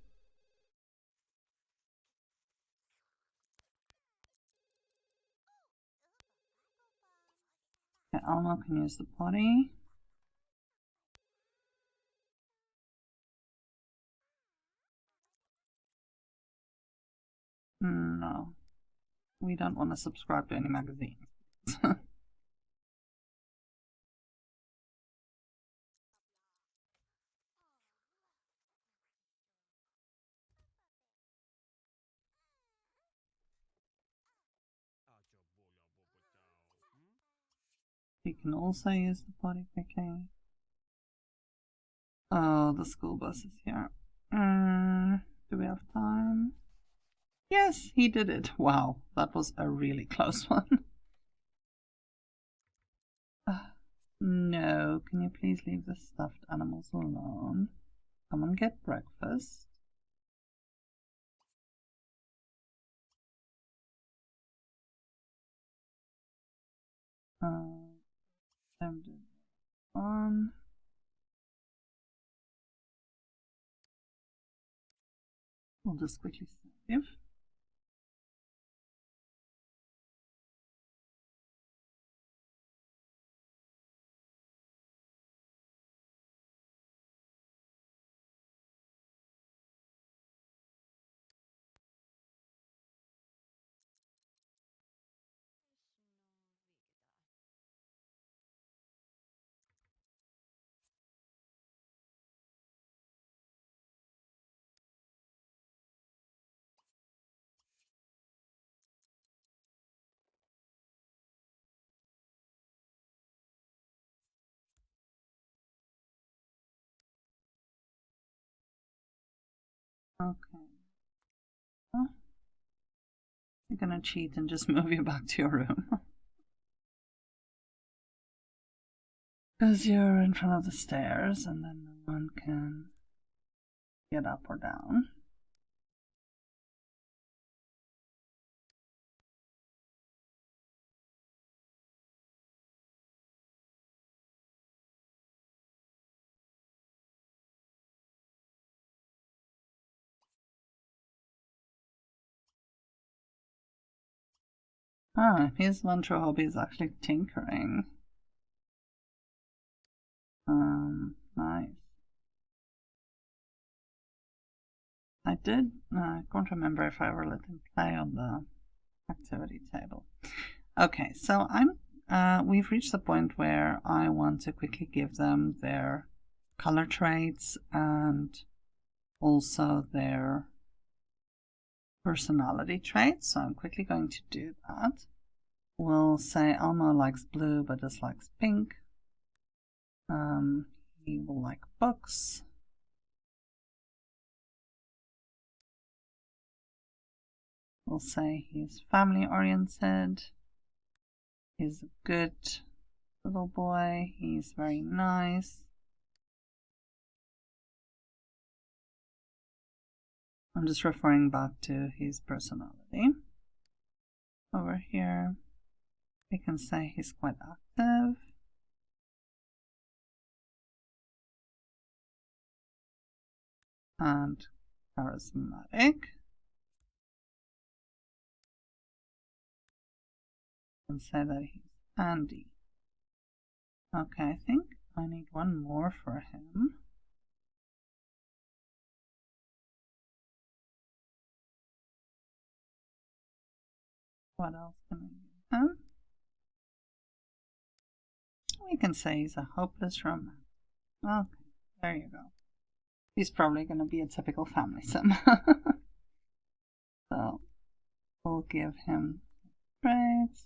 [SPEAKER 1] Okay, Elmo can use the potty. No, we don't want to subscribe to any magazines. He can also use the potty quickly. Oh, the school bus is here. Do we have time? Yes, he did it. Wow, that was a really close one. No, can you please leave the stuffed animals alone? Come and get breakfast. On. We'll just quickly save. Okay. You're gonna cheat and just move you back to your room. Because you're in front of the stairs and then no one can get up or down. Ah, his one true hobby is actually tinkering. Nice. I can't remember if I ever let him play on the activity table. Okay, so we've reached the point where I want to quickly give them their color traits and also their personality traits. So I'm quickly going to do that. We'll say Elmo likes blue but dislikes pink. He will like books. We'll say he's family oriented. He's a good little boy. He's very nice. I'm just referring back to his personality. Over here, we can say he's quite active. And charismatic. And say that he's Andy. Okay, I think I need one more for him. What else can I give him? We can say he's a hopeless romantic. Okay, there you go. He's probably going to be a typical family sim. So we'll give him traits.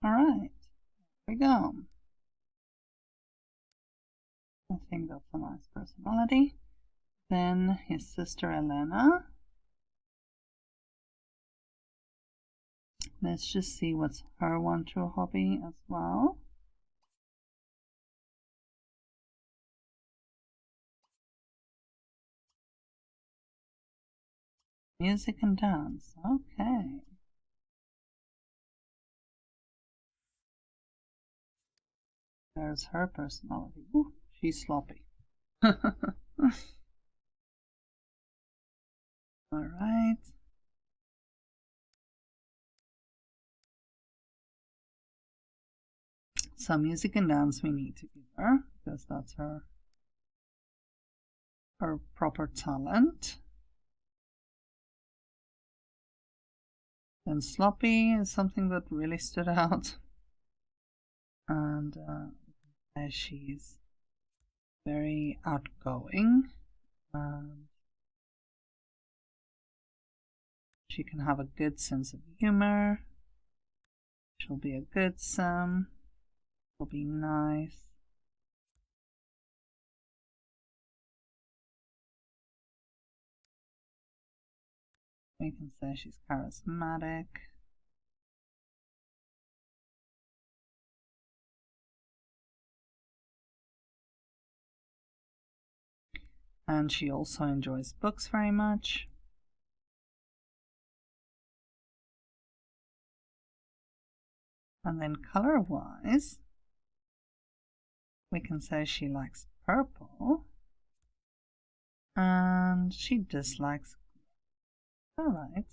[SPEAKER 1] Alright, here we go. I think that's a nice personality. Then his sister Elena. Let's just see what's her one true hobby as well. Music and dance. Okay. There's her personality. Ooh, she's sloppy. Alright. So music and dance we need to give her, because that's her proper talent. And sloppy is something that really stood out. And she's very outgoing. She can have a good sense of humor. She'll be a good Sim. She'll be nice. We can say she's charismatic. And she also enjoys books very much. And then color-wise, we can say she likes purple. And she dislikes green. Alright.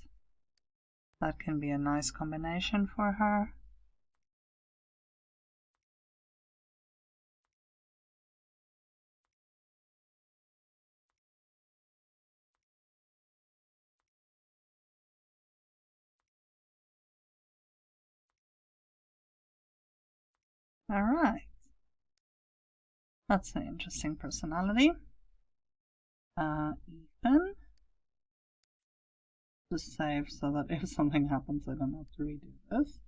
[SPEAKER 1] That can be a nice combination for her. Alright. That's an interesting personality. Ethan. Just save so that if something happens I don't have to redo this.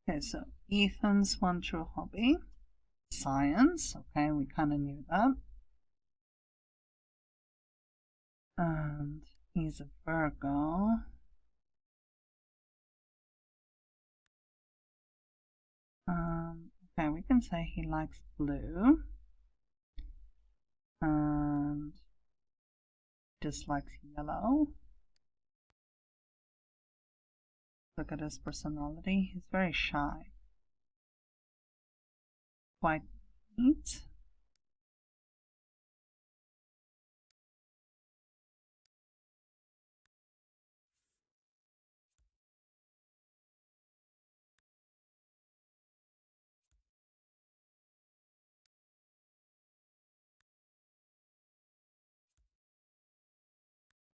[SPEAKER 1] Okay, so Ethan's one true hobby. Science. Okay, we kind of knew that. And he's a Virgo. Okay, we can say he likes blue. And dislikes yellow. Look at his personality. He's very shy. Quite neat.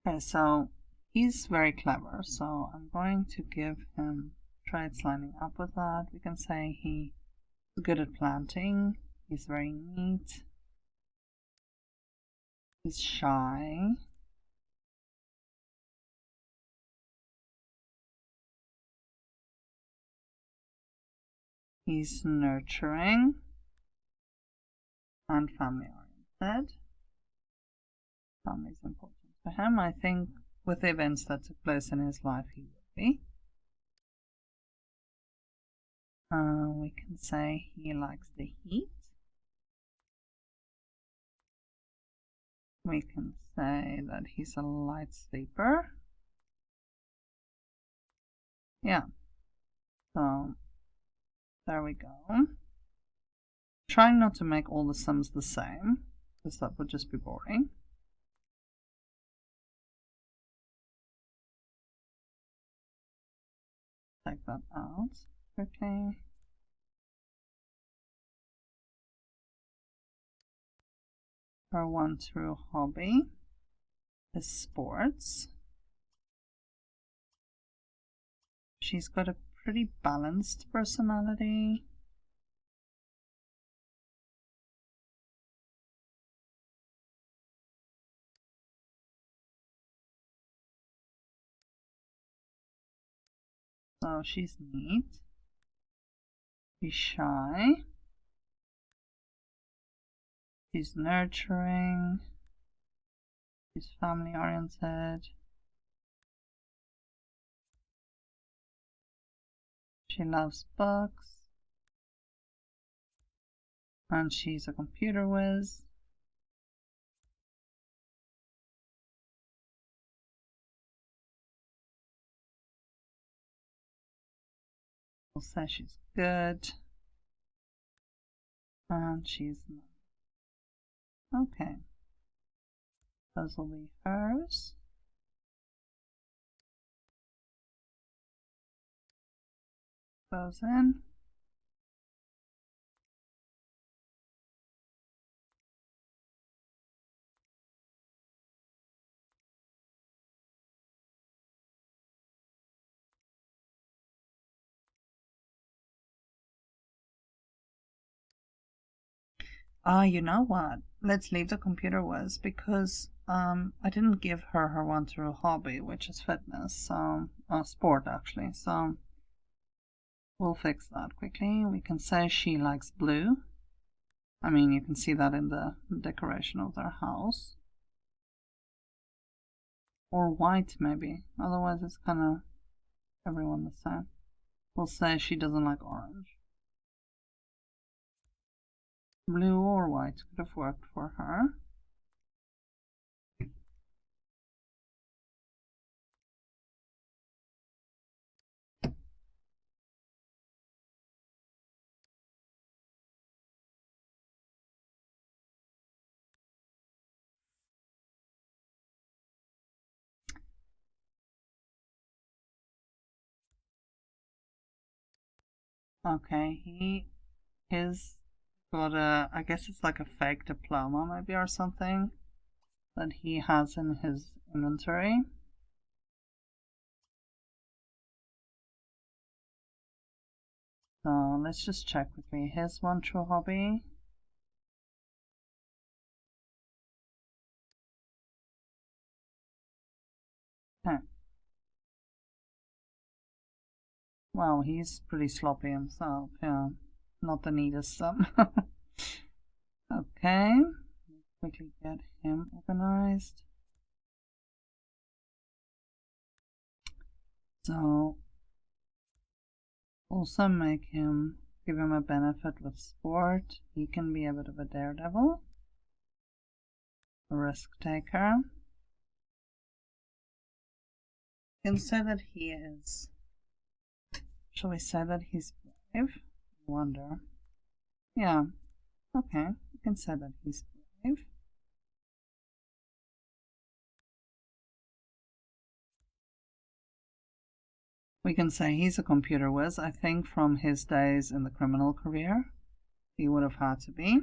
[SPEAKER 1] Okay, so he's very clever, so I'm going to give him traits lining up with that. We can say he's good at planting, he's very neat, he's shy, he's nurturing, and family oriented. Family is important for him. I think with the events that took place in his life, he will be. We can say he likes the heat. We can say that he's a light sleeper. Yeah. So there we go. Trying not to make all the sums the same, because that would just be boring. Take that out. Okay. Her one true hobby is sports. She's got a pretty balanced personality. So she's neat. She's shy. She's nurturing. She's family oriented. She loves books. And she's a computer whiz. We'll say she's good. And she's not. Okay. Those will be hers. Those in. You know what? Let's leave the computer whiz because I didn't give her her one true hobby, which is fitness, so sport actually. So we'll fix that quickly. We can say she likes blue. I mean, you can see that in the decoration of their house. Or white, maybe. Otherwise, it's kind of everyone the same. We'll say she doesn't like orange. Blue or white could have worked for her. Okay, he is got a, I guess it's like a fake diploma maybe or something that he has in his inventory. So let's just check quickly. His one true hobby. Okay. Wow, he's pretty sloppy himself, yeah. Not the neatest some. Okay. Quickly get him organized. So also make him, give him a benefit with sport. He can be a bit of a daredevil, a risk taker. You can say that he is, shall we say that he's brave? Wonder. Yeah, okay, we can say that he's brave. We can say he's a computer whiz. I think from his days in the criminal career, he would have had to be.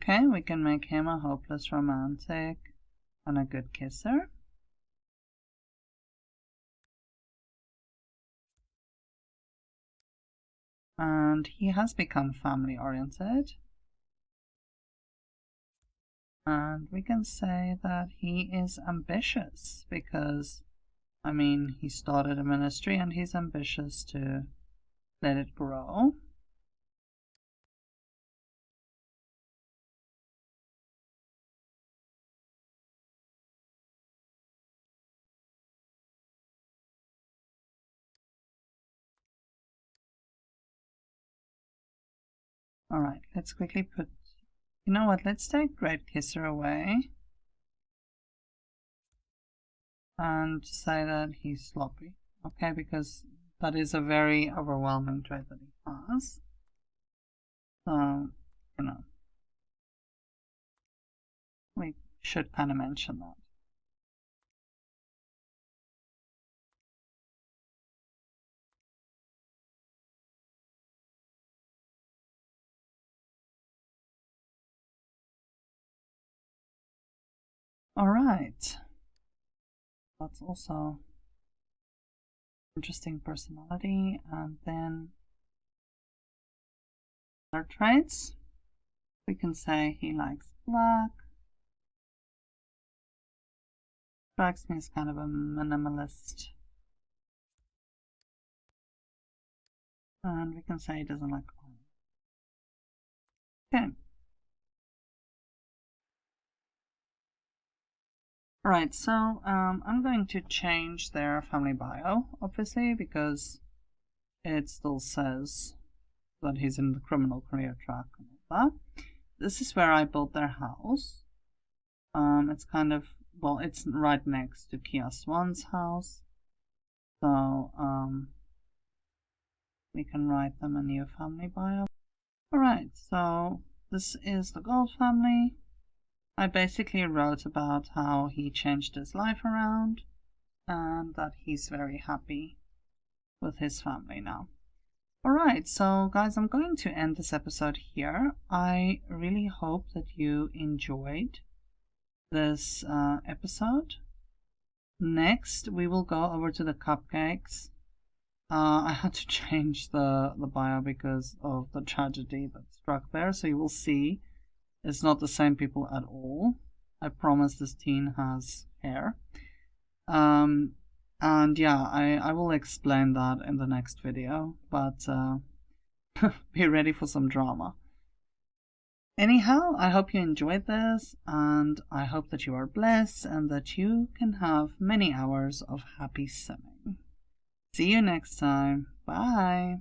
[SPEAKER 1] Okay, we can make him a hopeless romantic and a good kisser. And he has become family oriented. And we can say that he is ambitious because, I mean, he started a ministry and he's ambitious to let it grow. All right, let's quickly put, you know what, let's take Great Kisser away and say that he's sloppy, okay, because that is a very overwhelming trait that he has. So, you know, we should kind of mention that. All right. That's also interesting personality. And then other traits. We can say he likes black. Strikes me as kind of a minimalist. And we can say he doesn't like orange. Okay. Alright, so I'm going to change their family bio, obviously, because it still says that he's in the criminal career track and all that. This is where I built their house. It's kind of, well, it's right next to Kia Swan's house. So, we can write them a new family bio. Alright, so this is the Gold family. I basically wrote about how he changed his life around and that he's very happy with his family now. Alright, so guys, I'm going to end this episode here. I really hope that you enjoyed this episode. Next, we will go over to the cupcakes. I had to change the bio because of the tragedy that struck there, so you will see it's not the same people at all. I promise this teen has hair. And yeah, I will explain that in the next video, but be ready for some drama. Anyhow, I hope you enjoyed this, and I hope that you are blessed and that you can have many hours of happy simming. See you next time. Bye.